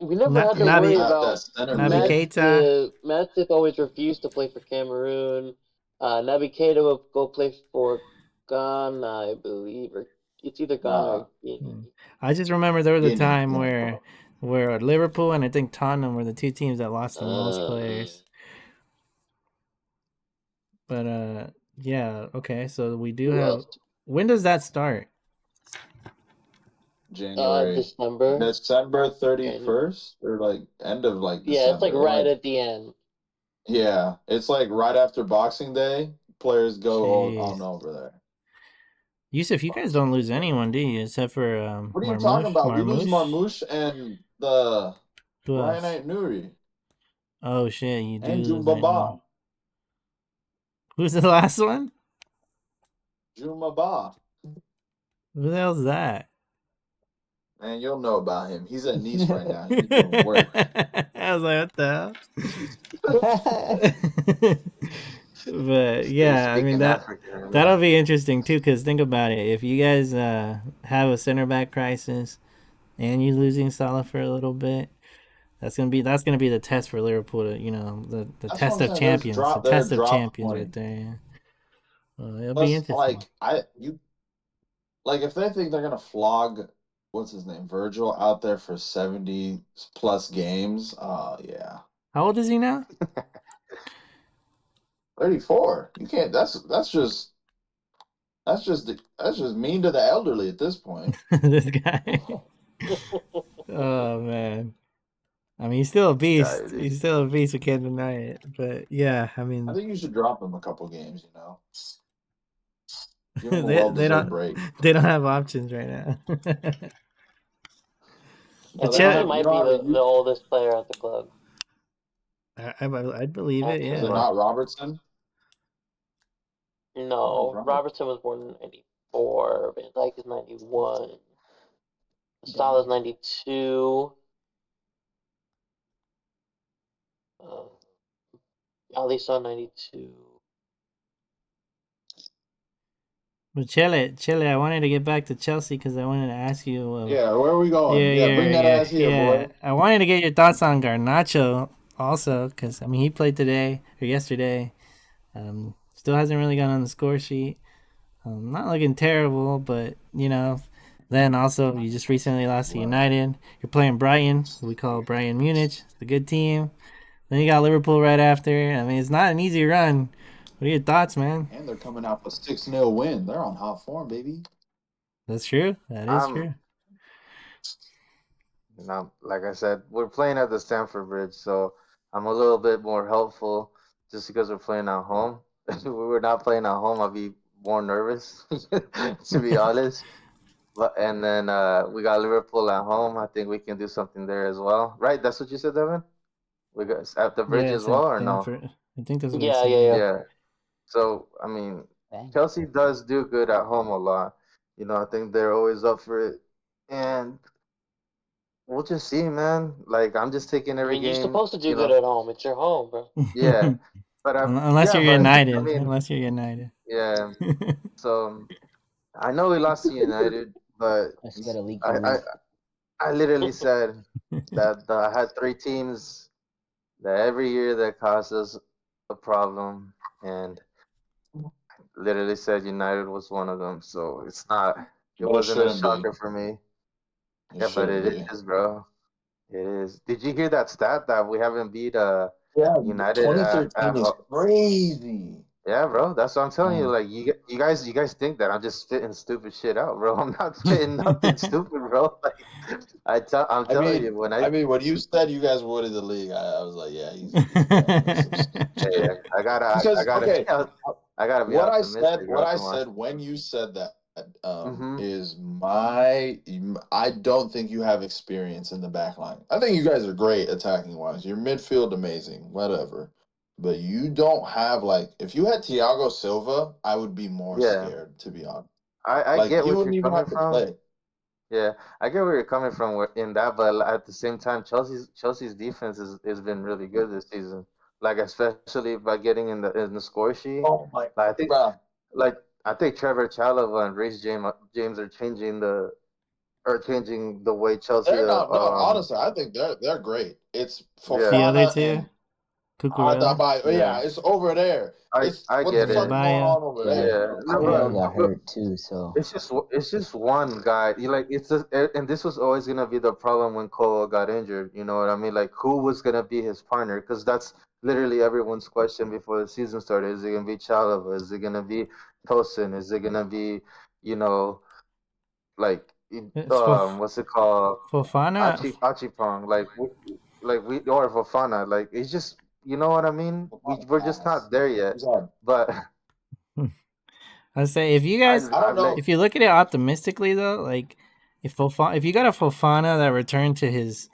We never Not had to We didn't worry Nabi have that about center Nabi mid. Keita. Matip always refused to play for Cameroon. Naby Keita will go play for Ghana, I believe, or it's either Ghana or Nah, Guinea. I just remember there was a Guinea. time where Liverpool and I think Tottenham were the two teams that lost the most Uh, players. But yeah, okay. So we do who have. else? When does that start? January, December. December And 31st, or like end of like yeah, it's like December, or right like at the end. Yeah, it's like right after Boxing Day, players go on Jeez. over there. Yusuf, you guys don't lose anyone, do you? Except for What are you talking about? We lose Marmouche. Marmouche and the Who Ryan else? Knight Nuri Oh shit, you do and lose that new. Jumbaba. Who's the last one? Jumaba. Who the hell's that? Man, you'll know about him. He's at Nice right now. He's doing work. I was like, what the hell? But yeah, I mean Speaking African. that'll be interesting too. Cause think about it, if you guys have a center back crisis and you losing Salah for a little bit, that's gonna be the test for Liverpool. To, the That's what test I'm of saying. There's champions, the drop there, test of drop champions, point. right there. Yeah. Well, it'll be Plus, interesting. if they think they're gonna flog what's his name, Virgil out there for 70 plus games, yeah. How old is he now? 34. You can't that's just mean to the elderly at this point. This guy. Oh man. I mean, he's still a Guy, beast. He's still a beast. We can't deny it. But yeah, I I mean, think you should drop him a couple games, Give him a they well-deserved don't break. they don't have options right now. I But No, they think don't he Chet, have. You might don't be have a the youth. oldest player at the club. I'd believe it. Is Actually, it Yeah. not Robertson? Oh, no. Robert. Robertson was born in '94. Van Dijk is '91. Dang. Salah's '92. Alisson '92. But Chile, I wanted to get back to Chelsea because I wanted to ask you. Yeah, where are we going? Yeah, bring that ass here, Yeah. boy. I wanted to get your thoughts on Garnacho also because I mean he played today or yesterday. Still hasn't really got on the score sheet. Not looking terrible, but then also you just recently lost to United. You're playing Brighton, who we call Brighton Munich, the good team. Then you got Liverpool right after. I mean, it's not an easy run. What are your thoughts, man? And they're coming out with 6-0 win. They're on hot form, baby. That's true. That is I'm, true. like I said, we're playing at the Stamford Bridge, so I'm a little bit more helpful just because we're playing at home. If we were not playing at home, I'd be more nervous, to be honest. But and then we got Liverpool at home. I think we can do something there as well, right? That's what you said, Devin. We got at the bridge Yeah, as it's at well, or no? Stamford. I think that's what he Yeah, said. yeah, Yeah. yeah. Yeah. So I mean, Dang. Chelsea does do good at home a lot. I think they're always up for it, and we'll just see, man. Like I'm just taking I every mean, you're game, supposed to do good at home. It's your home, bro. Yeah, but Unless yeah, you're but I United. mean, Unless you're United. yeah. So I know we lost to United, but Let's get a leaky I I, roof. I literally said that I had three teams that every year that caused us a problem, and literally said United was one of them. So it But it wasn't a shouldn't be. shocker for me. It Yeah, but shouldn't it be. is, bro. It is. Did you hear that stat that we haven't beat Yeah, United at 2013 is crazy. Yeah, bro. That's what I'm telling you. Dang. Like you guys think that I'm just spitting stupid shit out, bro. I'm not spitting nothing stupid, bro. Like I'm I telling mean, you when I mean, when you said you guys were in the league, I was like, yeah, he's going with some stupid hey, shit. I Because gotta be okay, I gotta be optimistic, what bro. I Come on. said when you said that Mm-hmm. is I don't think you have experience in the back line. I think you guys are great attacking wise. Your midfield amazing, whatever. But you don't have like if you had Thiago Silva, I would be more Yeah, scared to be honest. I Like get he what wouldn't you're even coming have to from. play. Yeah, I get where you're coming from in that, but at the same time, Chelsea's defense has been really good this season. Like especially by getting in the score sheet. Oh my, Like I think bro. like I think Trevor Chalobah and Reece James are changing the way Chelsea They're not. No, honestly, I think they're great. It's yeah The other Fofana two, and Cucurella, Adabai. yeah Yeah, it's over there. It's I what the get fuck it is going Rabaya. on over Yeah. there? yeah no Cucurella but got but hurt too, so it's just one guy. You like and this was always gonna be the problem when Cole got injured. You know what I mean? Like who was gonna be his partner? Because that's literally everyone's question before the season started. Is it gonna be Chalobah? Is it gonna be Tosin? Is it gonna be you know like It's what's it called? Fofana. Achipong, like we or Fofana, like it's just You know what I mean? On We're just ass. not there yet. He's on. But I say if you I guys, I don't know. if you look at it optimistically though, like if you got a Fofana that returned to his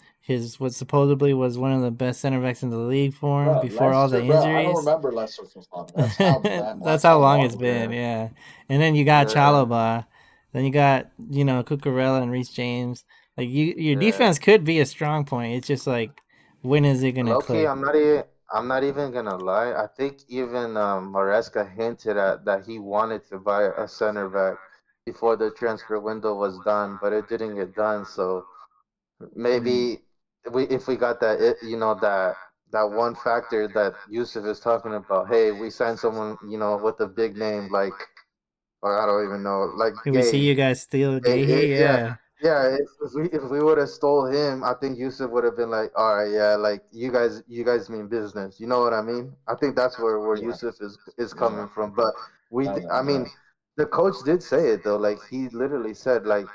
what supposedly was one of the best center backs in the league for him Bro, before all the Lester, bro, I don't injuries. remember Lester Fofana. That's how bad. That's That's how how long long it's ago. been, yeah, yeah. And then you got yeah, Chalobah, then you got Cucurella and Reece James. Like your yeah. defense could be a strong point. It's just like when is it gonna Low key, click? I'm not even gonna lie. I think even Maresca hinted at that he wanted to buy a center back before the transfer window was done, but it didn't get done. So Hmm. maybe if we got that, that one factor that Yusuf is talking about. Hey, we signed someone, with a big name like, or I don't even know, like Can we see Gay. you guys steal Gahey? Yeah, Yeah. yeah. If we would have stole him, I think Yusuf would have been like, all right, yeah, like you guys mean business. You know what I mean? I think that's where Yeah, Yusuf is yeah. coming from. But Hell I yeah. mean, the coach did say it though. Like he literally said, like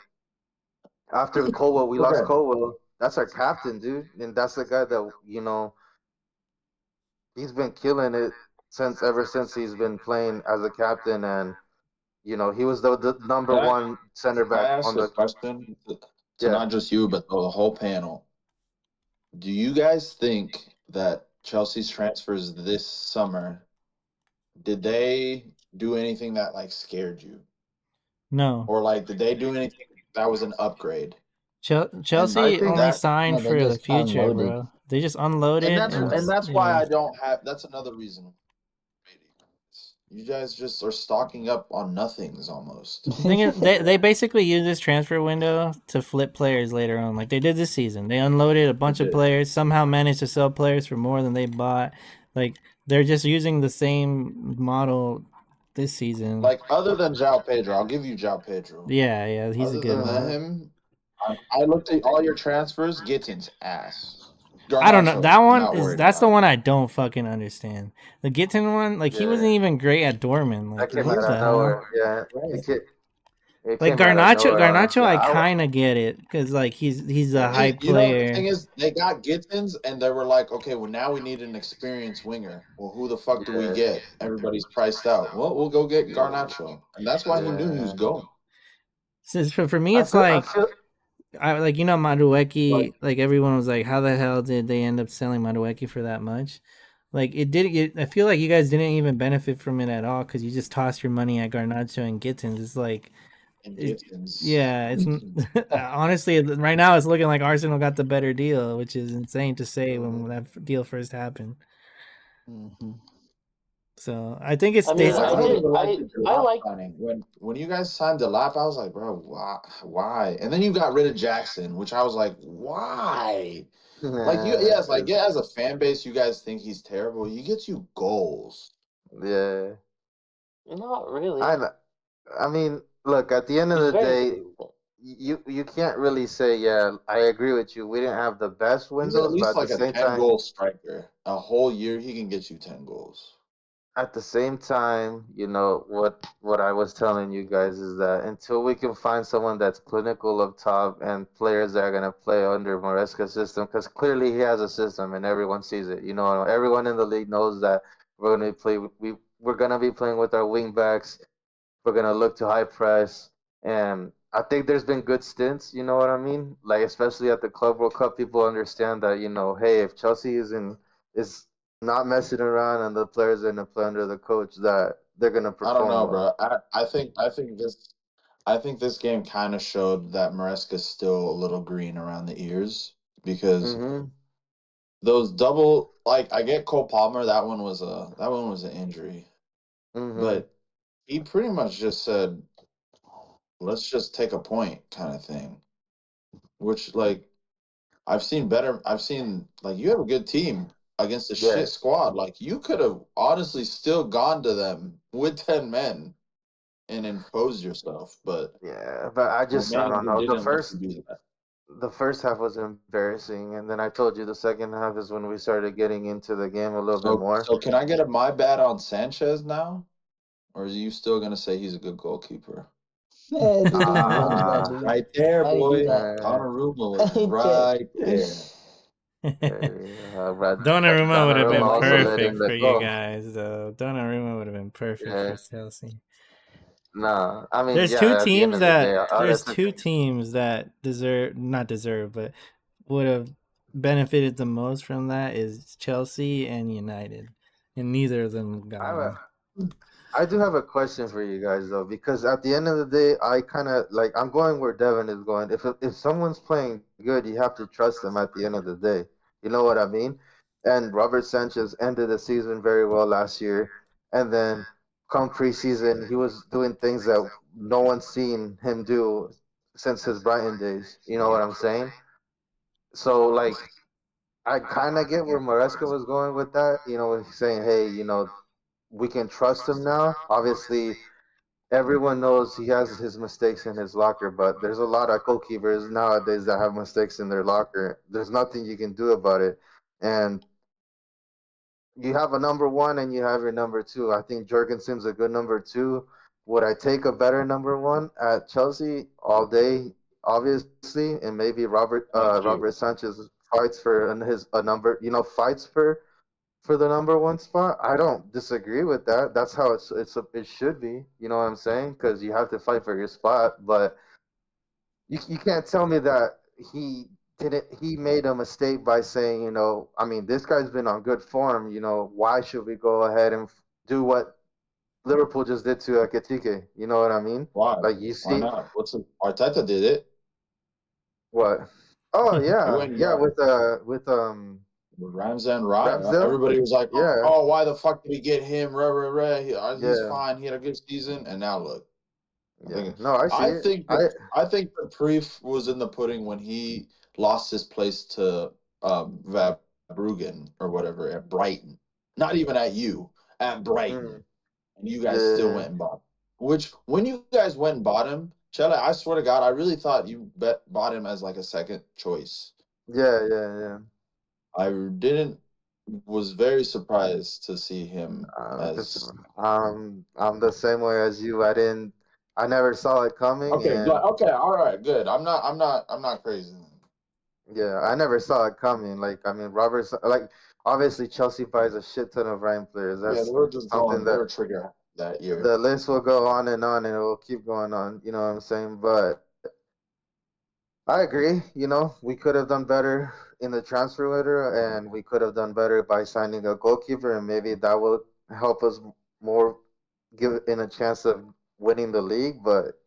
after Colwell, we lost Okay. Colwell. That's our captain, dude, and that's the guy that he's been killing it ever since he's been playing as a captain, and he was the number Can I one center can I back ask on a the question to yeah. not just you, but the whole panel? Do you guys think that Chelsea's transfers this summer, did they do anything that like scared you? No. Or like did they do anything that was an upgrade? And I Chelsea think only that No, signed they for the just future, unloaded. bro. They just and unloaded that's and and that's why yeah. I don't have that's another reason. You guys just are stocking up on nothings almost. The thing is, they yeah, basically use this transfer window to flip players later on, like they did this season. They unloaded a They bunch of did. players, somehow managed to sell players for more than they bought. Like they're just using the same model this season. Like other than João Pedro, I'll give you João Pedro. Yeah, yeah, he's a Other good than one. him, I looked at all your transfers. Gittin's ass. I don't know. Garnacho, That one not is worried that's the about. one I don't fucking understand. The Gittin one, like he yeah. wasn't even great at Dortmund. That Like came what out of the hell? nowhere. Yeah, Right. it Like came out of nowhere. Garnacho, Honestly, I kind of get it because like he's a And hype you know the player. thing is, they got Gittins, and they were like, okay, well now we need an experienced winger. Well, who the fuck do we yeah, get? Everybody's priced out. Well, we'll go get yeah, Garnacho, and that's why he knew he was yeah. going. So for me, I it's feel, I like feel, I like Like Madueke. Like everyone was like, how the hell did they end up selling Madueke for that much? Like it did. I feel like you guys didn't even benefit from it at all because you just tossed your money at Garnacho and Gittins. It's like, and it, Gittins. yeah. It's honestly right now it's looking like Arsenal got the better deal, which is insane to say when mhm. that deal first happened. Hmm. So I think it's I mean, this. I I don't did. even like the I Delap like. signing. When you guys signed Delap, I was like, bro, why? Why? And then you got rid of Jackson, which I was like, why? Like you, Yeah, yes, like yeah, as a fan base, you guys think he's terrible. He gets you goals. yeah. Not I, really. kn- I mean, look. At the end of He's the very day, consistent. you can't really say, yeah. I agree with you. We didn't have the best He's at windows, but least like a 10 goal striker. A whole year, he can get you 10 goals. at the same time, what I was telling you guys is that until we can find someone that's clinical up top and players that are gonna play under Maresca's system, because clearly he has a system and everyone sees it. Everyone in the league knows that we're gonna be playing with our wing backs. We're gonna look to high press, and I think there's been good stints. You know what I mean? Like especially at the Club World Cup, people understand that hey, if Chelsea is not messing around and the players are gonna play under the coach, that they're gonna I don't perform know, well. bro. I think this game kind of showed that Maresca's still a little green around the ears because Mhm. those double like I get Cole Palmer, that one was an injury. Mhm. But he pretty much just said, let's just take a point kind of thing. Which like I've seen like you have a good team against a Yeah. shit squad. Like you could have honestly still gone to them with 10 men and imposed yourself, but Yeah. But your I don't manager know. The didn't let you first do that. the first half was embarrassing, and then I told you the second half is when we started getting into the game a little bit So more. so can I get a my bad on Sanchez now? Or are you still gonna say he's a good goalkeeper? Eh, dude, don't do that, Ah. dude. Right there, Why do you do boy. that? Uh, Donnarumma was Okay. right there. Donnarumma would have Donnarumma been also led in perfect the for you goal. guys, though. Donnarumma would have been perfect for Yeah, Chelsea. nah. I mean, There's two yeah. At the end teams of the day, that I would have there's took. two teams that not deserve, but would have benefited the most from that is Chelsea and United, and neither of them got I, one. I do have a question for you guys though, because at the end of the day, I kind of like I'm going where Devin is going. If someone's playing good, you have to trust them at the end of the day. You know what I mean? And Robert Sanchez ended the season very well last year, and then come preseason, he was doing things that no one's seen him do since his Brighton days. You know what I'm saying? So like I kind of get where Maresca was going with that. You know, he's saying, hey, we can trust him now. Obviously, everyone knows he has his mistakes in his locker, but there's a lot of goalkeepers nowadays that have mistakes in their locker. There's nothing you can do about it. And you have a number one and you have your number two. I think Jorgensen's a good number two. Would I take a better number one at Chelsea all day? Obviously, and maybe Thank Robert you. Sanchez fights for his a number, fights for the number one spot. I don't disagree with that. That's how it should be. You know what I'm saying? Because you have to fight for your spot. But you can't tell me that he didn't. He made a mistake by saying, I mean, this guy's been on good form. Why should we go ahead and do what Liverpool just did to Ketike? You know what I mean? Why? Like you Why see not? Arteta did it. what? Oh He yeah, went and yeah. got With Ramsey and Raya. Ramsdale. Everybody was like, Yeah, "Oh, why the fuck did we get him? Rah, rah, rah. He's yeah, fine. He had a good season." And now look, I yeah. think No, I see I it. think the I think the proof was in the pudding when he lost his place to Bruggen or whatever at Brighton. Not even at you, at Mm, Brighton, and you guys still yeah, went and bought him. Which when you guys went and bought him, Chella, I swear to God, I really thought you bought him as like a second choice. yeah, yeah, yeah. I didn't was very surprised to see him This, as I'm the same way as you. I never saw it coming, okay, and okay, all right, good. I'm not crazy. yeah, I never saw it coming. Like, I mean, like, obviously Chelsea buys a shit ton of Ryan players. Yeah, they That's were just something going, they that were trigger that year. the list will go on, and it will keep going on. You know what I'm saying? But I agree. We could have done better in the transfer window, and we could have done better by signing a goalkeeper, and maybe that will help us more, give in a chance of winning the league. But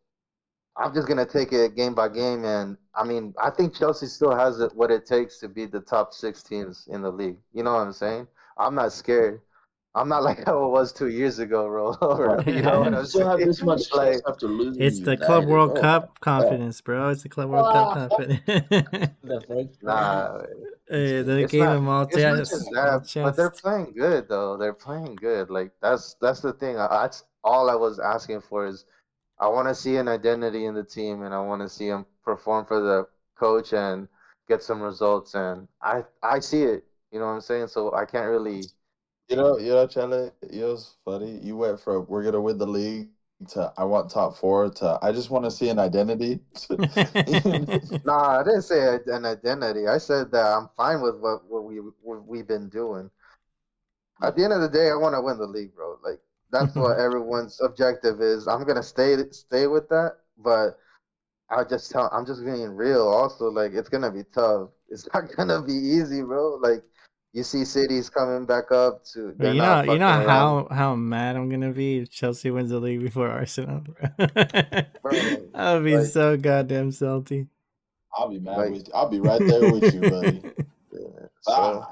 I'm just gonna take it game by game, and I mean, I think Chelsea still has what it takes to be the top six teams in the league. You know what I'm saying? I'm not scared. I'm not like how it was 2 years ago, bro. But You Yeah. know how do what you I'm still have saying? this much trust Like, after losing to It's the Club United? World Oh my Cup god. confidence, bro. It's the Club World Cup Ah, confidence. The fake fan. nah, They it's gave not. him all It's not just chest, all that, but they're chest. playing good though. They're playing good. Like that's the thing. That's all I was asking for is I want to see an identity in the team, and I want to see him perform for the coach and get some results. And I see it. You know what I'm saying? So I can't really. Chele, it's funny. You went from we're gonna win the league to I want top four to I just want to see an identity. Nah, I didn't say an identity. I said that I'm fine with what we've been doing. At the end of the day, I want to win the league, bro. Like that's what everyone's objective is. I'm gonna stay with that, but I'm just being real. Also, like it's gonna be tough. It's not gonna be easy, bro. Like you see cities coming back up to But they're not you know fucking around, how mad I'm gonna be if Chelsea wins the league before Arsenal, bro. bro. I would be Like so goddamn salty. I'll be mad like with you. I'll be right there with you, buddy. yeah. So Ah,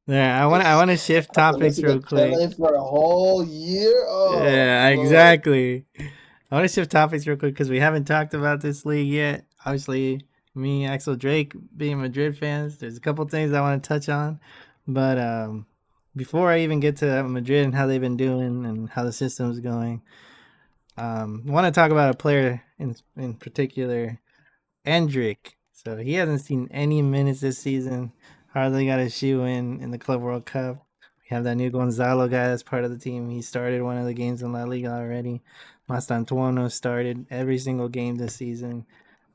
Yeah, I it's want to shift I have to topics listen to real quick. Chele for a whole year. Oh Yeah, Lord. exactly. I want to shift topics real quick because we haven't talked about this league yet. Obviously, me, Axel Drake, being Madrid fans, there's a couple things I want to touch on. But before I even get to Madrid and how they've been doing and how the system's going, I want to talk about a player in particular, Endrick. So he hasn't seen any minutes this season. Hardly got a shoe in the Club World Cup. We have that new Gonzalo guy that's part of the team. He started one of the games in La Liga already. Mastantuono started every single game this season.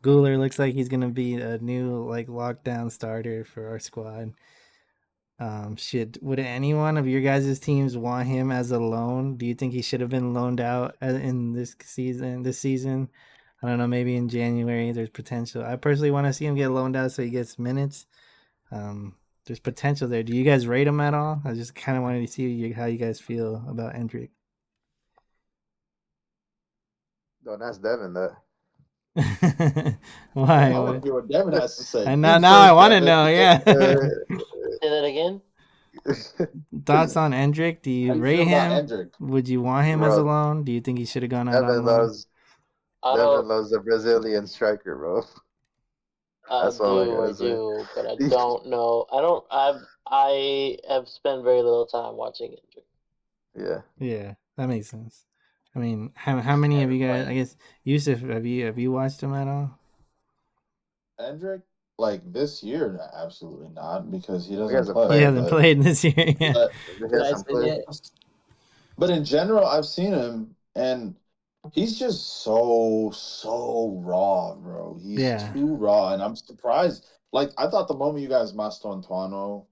Guler looks like he's gonna be a new like lockdown starter for our squad. Would any one of your guys' teams want him as a loan? Do you think he should have been loaned out in this season? I don't know. Maybe in January, there's potential. I personally want to see him get loaned out so he gets minutes. There's potential there. Do you guys rate him at all? I just kind of wanted to see how you guys feel about Endrick. Don't ask Devin that. Why? I want to hear what Devin has to say. And You now I first, want to Devin. know. Yeah. Say that again. Thoughts on Endrick? Do How you do you rate feel about him? Endrick? Would you want him as a Bro, loan? Do you think he should have gone out on Devin loan? loves I Devin don't. loves the Brazilian striker, bro. I That's all I do. I gotta say. do. But I don't know. I don't. I have spent very little time watching it. Yeah. Yeah, that makes sense. I mean, how many of Never you guys? I playing. guess Yusuf, have you watched him at all? Endrick, like this year, absolutely not because he He doesn't hasn't He play. played. hasn't played this year. Yeah, But He Did I hasn't send played. it? in general, I've seen him and he's just so raw, bro. He's yeah, too raw, and I'm surprised. Like I thought, the moment you guys master Antoine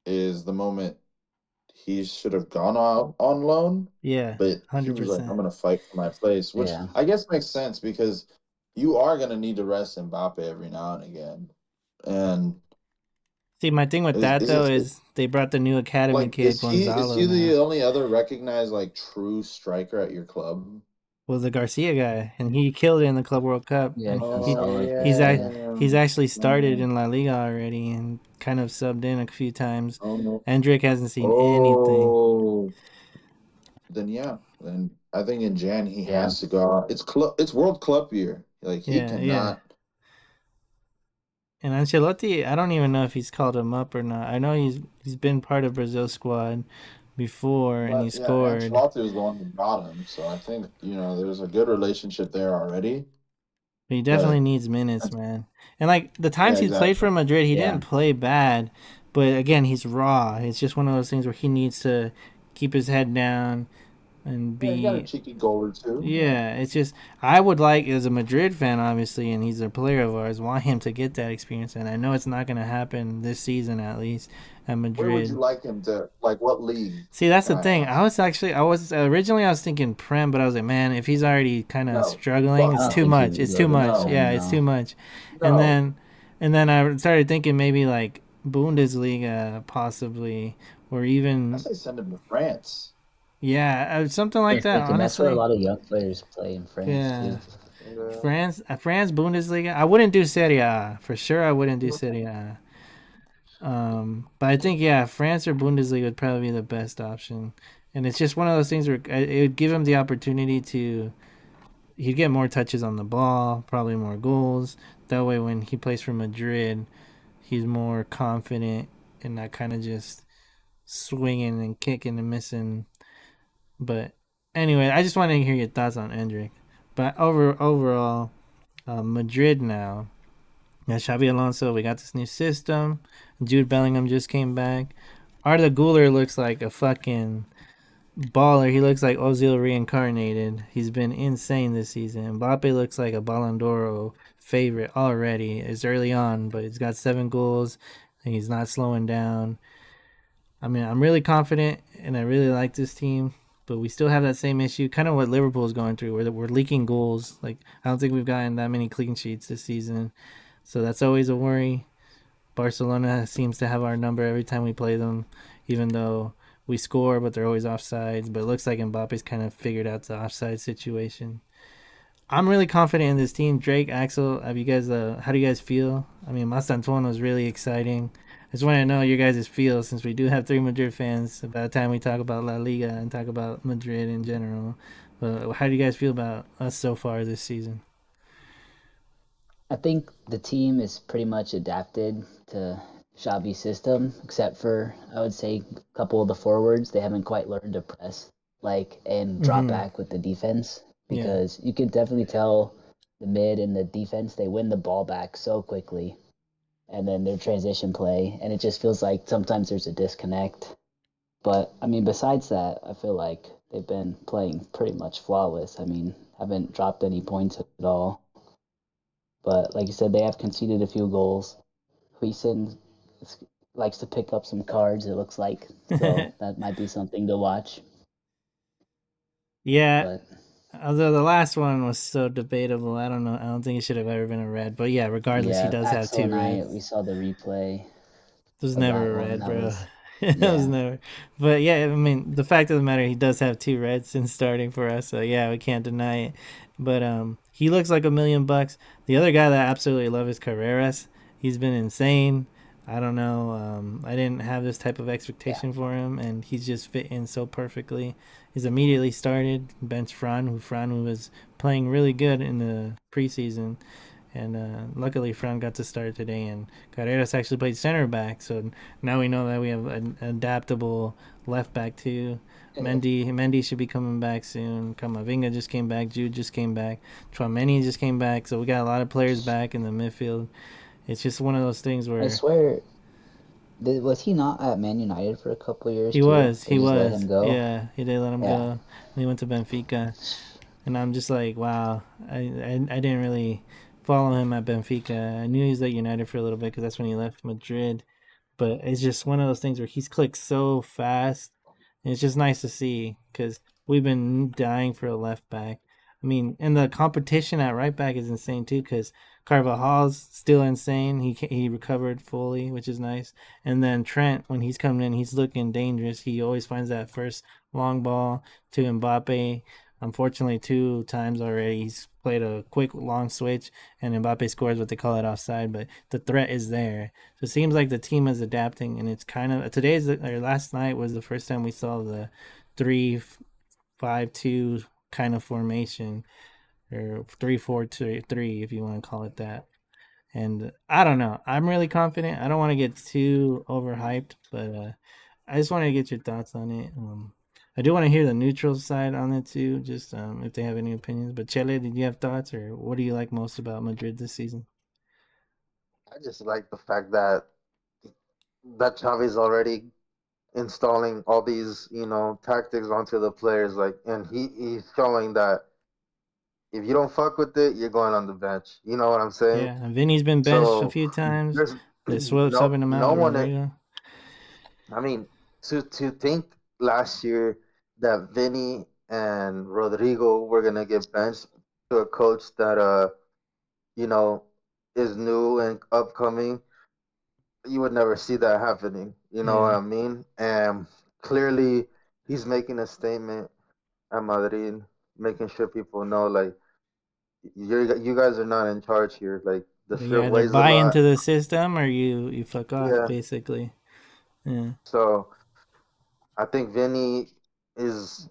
is the moment he should have gone out on loan, yeah, but he hundred was like, "I'm percent. gonna fight for my place," which Yeah. I guess makes sense because you are gonna need to rest Mbappe every now and again, and See, my thing with that is though it is they brought the new academy like kid is Gonzalo he the now. only other recognized like true striker at your club? Was the Garcia guy, and he killed it in the Club World Cup, Yeah, and he's been he solid. he's act, Yeah. he's Damn. actually started Oh, in La Liga already and kind of subbed in a few times. oh, Endrick hasn't seen anything. oh. Then yeah, then I think in Jan he Yeah. has to go out. It's club. It's World Club year. Like he Yeah, yeah. cannot. And Ancelotti, I don't even know if he's called him up or not. I know he's been part of Brazil squad before and he But yeah, scored. Ancelotti was the one who brought him, so I think there's a good relationship there already. But he definitely But needs minutes, man. And like the times yeah, he's played exactly. for Madrid, he Yeah. didn't play bad. But again, he's raw. It's just one of those things where he needs to keep his head down and Yeah, he got a be. cheeky goal or two. Yeah. Yeah, it's just I would like as a Madrid fan, obviously, and he's a player of ours. Want him to get that experience, and I know it's not going to happen this season at least at Where would you Madrid. like him to? Like what league? See, that's Can the I thing. ask? I was originally I was thinking Prem, but I was like, man, if he's already kind of No. struggling, I it's Fuck don't too think he no. much. would It's go too to much. No. Yeah, Prem, it's no. too much. And No. then I started thinking maybe like Bundesliga possibly, or I even say send him to France. yeah, something I like was that. thinking that's where a Honestly, lot of young players play in France yeah. too. Yeah. France Bundesliga. I wouldn't do Serie A for sure. I wouldn't do Serie A. But I think yeah, France or Bundesliga would probably be the best option. And it's just one of those things where it would give him the opportunity to he'd get more touches on the ball, probably more goals. That way, when he plays for Madrid, he's more confident and not kind of just swinging and kicking and missing. But anyway, I just wanted to hear your thoughts on Endrick. But overall, Madrid now. Yeah, Xabi Alonso, we got this new system. Jude Bellingham just came back. Arda Guler looks like a fucking baller. He looks like Ozil reincarnated. He's been insane this season. Mbappe looks like a Balon d'Oro favorite already. It's early on, but he's got 7 goals and he's not slowing down. I mean, I'm really confident and I really like this team, but we still have that same issue, kind of what Liverpool is going through, where we're leaking goals. Like, I don't think we've gotten that many clean sheets this season. So that's always a worry. Barcelona seems to have our number every time we play them, even though we score, but they're always offsides. But it looks like Mbappe's kind of figured out the offside situation. I'm really confident in this team. Drake, Axel, have you guys? How do you guys feel? I mean, Mastantuono was really exciting. I just want to know your guys' feel since we do have 3 Madrid fans. By the time we talk about La Liga and talk about Madrid in general, but how do you guys feel about us so far this season? I think the team is pretty much adapted to Xavi's system, except for I would say a couple of the forwards. They haven't quite learned to press and drop Mm-hmm. back with the defense Yeah. because you can definitely tell the mid and the defense they win the ball back so quickly, and then their transition play, and it just feels like sometimes there's a disconnect. But I mean, besides that, I feel like they've been playing pretty much flawless. I mean, haven't dropped any points at all. But like you said, they have conceded a few goals. Huijsen likes to pick up some cards, it looks like. So that might be something to watch. Yeah, But although the last one was so debatable, I don't know. I don't think it should have ever been a red. But yeah, regardless, he yeah, does have Axel two and I, reds. we saw the replay It was of that never a one. red, That bro. was, It was yeah. never. But yeah, I mean, the fact of the matter, he does have two reds since starting for us. So yeah, we can't deny it. But he looks like $1,000,000. The other guy that I absolutely love is Carreras. He's been insane. I don't know. I didn't have this type of Yeah. expectation for him, and he's just fit in so perfectly. He's immediately started bench Fran, who was playing really good in the preseason, and luckily Fran got to start today, and Carreras actually played center back. So now we know that we have an adaptable left back too. Mendy should be coming back soon. Kamavinga just came back. Jude just came back. Chouameni just came back. So we got a lot of players back in the midfield. It's just one of those things I where swear, was he not at Man United for a couple years he too? was, They he just let was, him go. yeah, he did let him Yeah. go. And he went to Benfica, and I'm just like, wow, I didn't really follow him at Benfica. I knew he was at United for a little bit because that's when he left Madrid. But it's just one of those things where he's clicked so fast. And it's just nice to see because we've been dying for a left back. I mean, and the competition at right back is insane too because Carvajal's still insane. He recovered fully, which is nice. And then Trent, when he's coming in, he's looking dangerous. He always finds that first long ball to Mbappe. Unfortunately, two times already he's played a quick long switch, and Mbappe scores what they call it offside. But the threat is there. So it seems like the team is adapting, and it's kind of or last night was the first time we saw the 3-5-2 kind of formation, or 3-4-3 if you want to call it that. And I don't know. I'm really confident. I don't want to get too overhyped, but I just want to get your thoughts on it. I do want to hear the neutral side on it too, just if they have any opinions. But Chele, did you have thoughts, or what do you like most about Madrid this season? I just like the fact that Xavi's already installing all these, tactics onto the players, like, and he's showing that if you don't fuck with it, you're going on the bench. You know what I'm saying? Yeah, and Vinny's been benched a So few times. there's They're no subbing him out no with one. Rodrigo. I mean, to think last year that Vinny and Rodrigo were gonna get benched to a coach that you know is new and upcoming, you would never see that happening. You know what Yeah, I mean? And clearly, he's making a statement at Madrid, making sure people know, like, you guys are not in charge here. Like, the you field either weighs a buy lot. into the system or you fuck off, Yeah. basically. Yeah, So I think Vinny is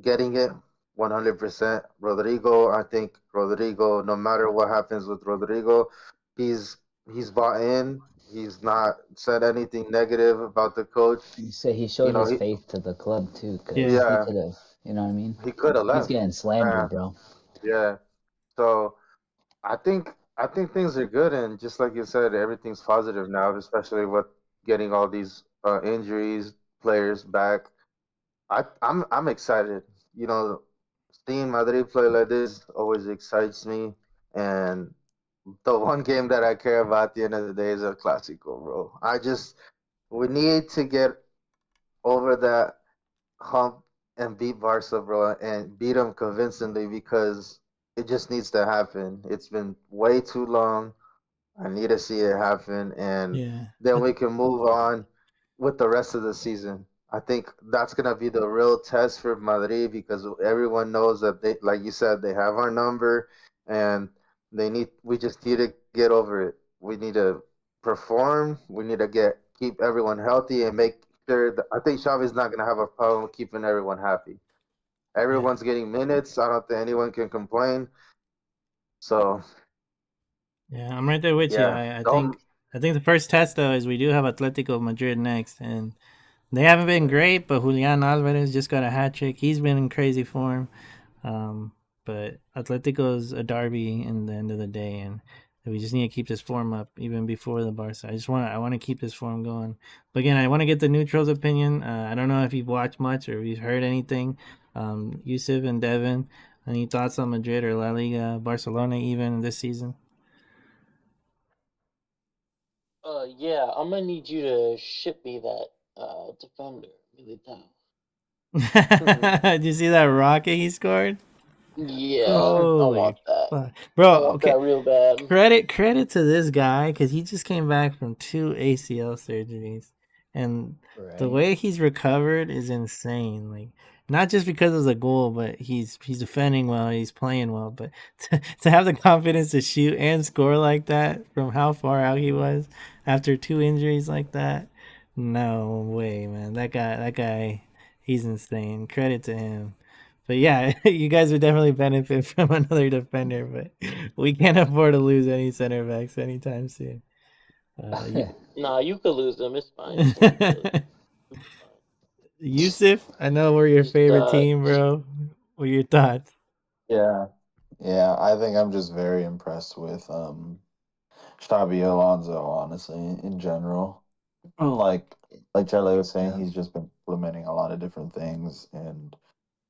getting it 100%. Rodrigo, I think Rodrigo, no matter what happens with Rodrigo, he's he's bought in. He's not said anything negative about the coach. You say he You showed know, his faith to the club too, because yeah, he yeah, could have, you know what I mean? he could have He's left. getting Uh, slandered, bro. yeah. So I think things are good, and just like you said, everything's positive now, especially with getting all these injuries, players back. I'm excited. You know, seeing Madrid play like this always excites me. And the one game that I care about at the end of the day is El Clasico, bro. We need to get over that hump and beat Barca, bro, and beat them convincingly because it just needs to happen. It's been way too long. I need to see it happen, and yeah. then we can move on with the rest of the season. I think that's gonna be the real test for Madrid because everyone knows that they, like you said, they have our number, and we just need to get over it. We need to perform. We need to keep everyone healthy and make sure that I think Xavi's not gonna have a problem keeping everyone happy. Yeah, Everyone's getting minutes. I don't think anyone can complain. So yeah. I'm right there with you. yeah, I don't. think the first test though is we do have Atletico Madrid next, and they haven't been great. But Julian Alvarez just got a hat trick. He's been in crazy form. Um, but Atletico's a derby in the end of the day, and we just need to keep this form up even before the Barca. I want to keep this form going. But again, I want to get the neutrals' opinion. I don't know if you've watched much or if you've heard anything. Yusuf and Devin, any thoughts on Madrid or La Liga, Barcelona even this season? Yeah, I'm gonna need you to ship me that defender, Militao. Did you see that rocket he scored? Yeah, I Holy want that. fuck, I bro! want Okay, that real bad. credit to this guy because he just came back from 2 ACL surgeries, and the Right. way he's recovered is insane. Like not just because of the goal, but he's defending well, he's playing well, but to have the confidence to shoot and score like that from how far out he was after 2 injuries like that, no way, man. That guy, he's insane. Credit to him. But yeah, you guys would definitely benefit from another defender, but we can't afford to lose any center backs anytime soon. Uh, Nah, you could lose them. It's fine. You don't need to. It's fine. Yusuf, I know we're your Just favorite team, bro. What are your thoughts? Yeah, yeah. I think I'm just very impressed with Xabi Alonso, honestly, in general. Like Chele was saying, Yeah. he's just been implementing a lot of different things, and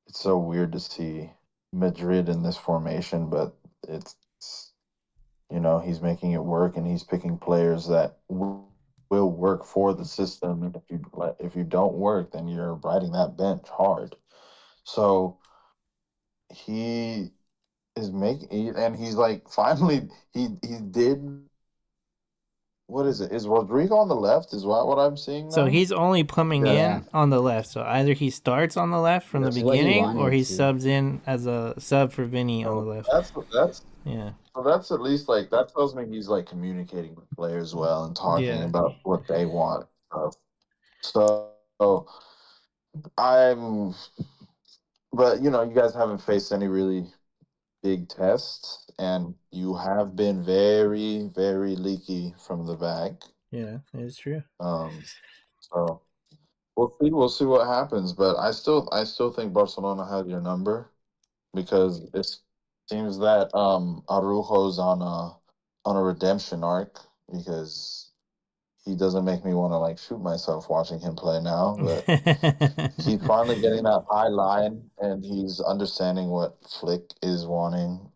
it's so weird to see Madrid in this formation, but it's he's making it work, and he's picking players that will work for the system. And if you don't work, then you're riding that bench hard. So he is making, and he's like finally he did. What is it? Is Rodrigo on the left? Is what I'm seeing So now? he's only coming Yeah. Yeah, in on the left. So either he starts on the left from the which is Yes. what he beginning, or wanted he to. subs in as a sub for Vinny on the So left. Yeah, that's at least like that tells me he's like communicating with players well and talking yeah, about what they want. So I'm, but you guys haven't faced any really big tests, and you have been very, very leaky from the back. yeah. It's true. Um, so we'll see what happens. But I still think Barcelona has your number because it seems that Arujo's on a redemption arc because he doesn't make me want to like shoot myself watching him play now, but he's finally getting that high line and he's understanding what Flick is wanting.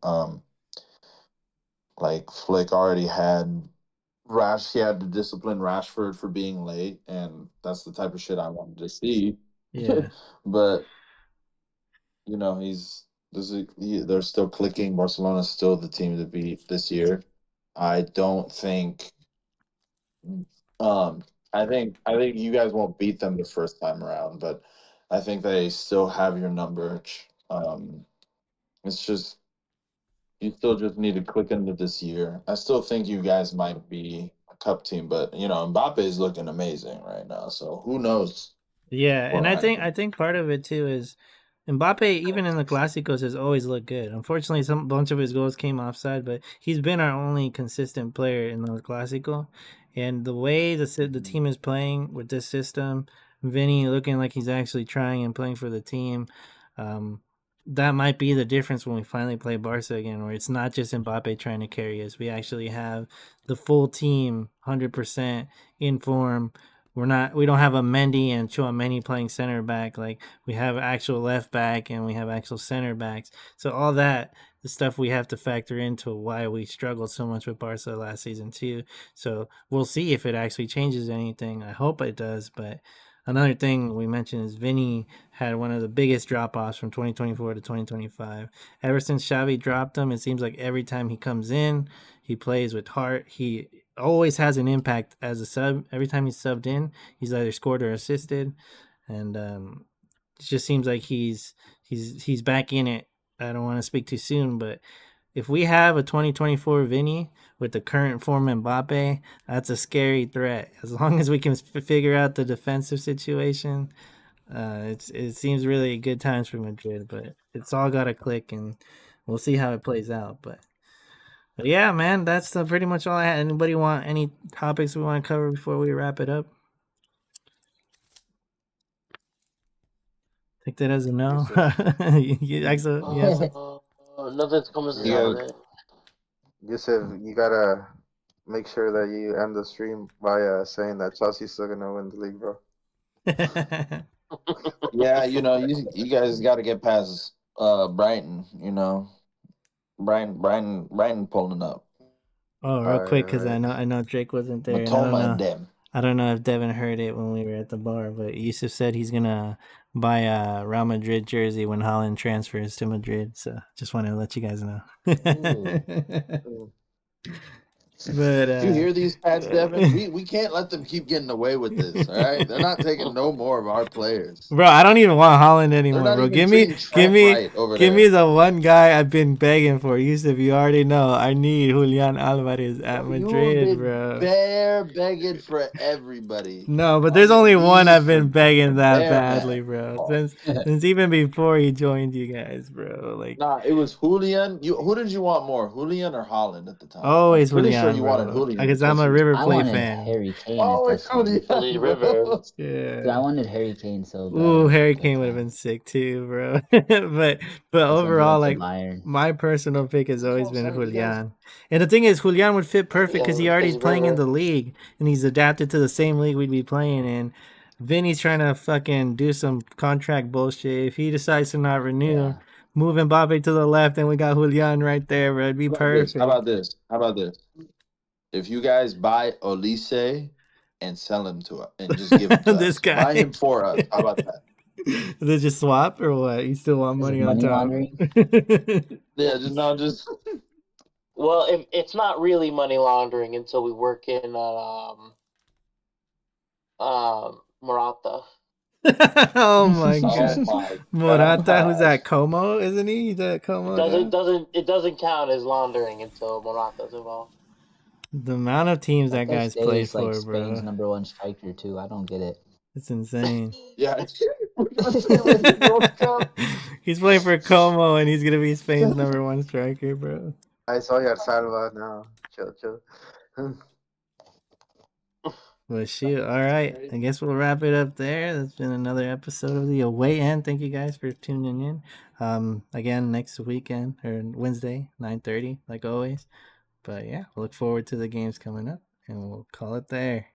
Like Flick already had he had to discipline Rashford for being late, and that's the type of shit I wanted to see. Yeah. But they're still clicking. Barcelona's still the team to beat this year. I don't think. Um, I think you guys won't beat them the first time around, but I think they still have your number. It's just you still just need to click into this year. I still think you guys might be a cup team, but Mbappe is looking amazing right now. So who knows Yeah, and what I happens? think part of it too is Mbappe, even in the Clásicos, has always looked good. Unfortunately, some bunch of his goals came offside, but he's been our only consistent player in the Clásico. And the way the team is playing with this system, Vinny looking like he's actually trying and playing for the team, um, that might be the difference when we finally play Barca again, where it's not just Mbappe trying to carry us. We actually have the full team, 100% in form. We don't have a Mendy and Chouameni playing center back. Like we have actual left back and we have actual center backs. So all that the stuff we have to factor into why we struggled so much with Barca last season too. So we'll see if it actually changes anything. I hope it does. But another thing we mentioned is Vinny had one of the biggest drop offs from 2024 to 2025. Ever since Xavi dropped him, it seems like every time he comes in, he plays with heart. He always has an impact as a sub. Every time he's subbed in, he's either scored or assisted, and it just seems like he's back in it. I don't want to speak too soon, but if we have a 2024 Vinny with the current form Mbappe, that's a scary threat. As long as we can figure out the defensive situation, it seems really good times for Madrid. But it's all got to click, and we'll see how it plays out. But yeah, man, that's pretty much all I had. Anybody want any topics we want to cover before we wrap it up? Take that as a no. Yusuf, Axel, yes. Nothing's coming to You yeah, top guys, it. Yusuf, you gotta make sure that you end the stream by saying that Chelsea's still gonna win the league, bro. yeah, you guys got to get past Brighton. Brighton pulling up. Oh, real quick, because I know Drake wasn't there, and Matoma and them. I don't know if Devin heard it when we were at the bar, but Yusuf said he's gonna buy a Real Madrid jersey when Holland transfers to Madrid. So just wanted to let you guys know. But you hear these Pats, Devin? We can't let them keep getting away with this. All right, they're not taking no more of our players. Bro, I don't even want Holland anymore, They're not bro. even Give me, treating Trent right over give there. me the one guy I've been begging for. Yusuf, you already know. I need Julian Alvarez at Madrid, You've bro. been begging for everybody. No, but there's only one I've been begging that Bear badly, man. bro. Since even before he joined you guys, bro. Like, Nah, it was Julian. Who did you want more, Julian or Holland at the time? always I'm pretty sure Julian, you bro. wanted Julian Because I'm a he was- River I Plate wanted fan. Harry Kane Oh, at it's that time. Julian. Holy River. Dude, I Yeah. wanted Harry Kane so bad. Ooh, Harry that Kane would have time. been sick too, bro. but That's when he overall, went to like Bayern. my personal pick has always been saying, you guys- Julian. And the thing is, Julian would fit perfect because he already is playing in River. the league and he's adapted to the same league we'd be playing in. Vinny's trying to fucking do some contract bullshit. If he decides to not renew, Yeah. move Mbappe to the left, and we got Julian right there, bro. It'd be perfect. How about this? If you guys buy Olise and sell him to us and just give him to This us, guy. buy him for us. How about that? They just swap or what? You still want Is it money on money top? laundering? Yeah, just Well, it's not really money laundering until we work in Morata. Oh my god. my Morata, who's gosh. that? Como, isn't he? He's that Como It doesn't count as laundering until Morata's involved. The amount of teams that That guy guy's played stays like for, Spain's bro. #1 striker too. I don't get it. It's insane. Yeah. He's playing for Como and he's gonna be Spain's #1 striker, bro. I saw you at Salva now. Chill. Well, shoot. All right. I guess we'll wrap it up there. That's been another episode of the Away End. Thank you guys for tuning in. Again, next weekend or Wednesday, 9:30, like always. But yeah, look forward to the games coming up, and we'll call it there.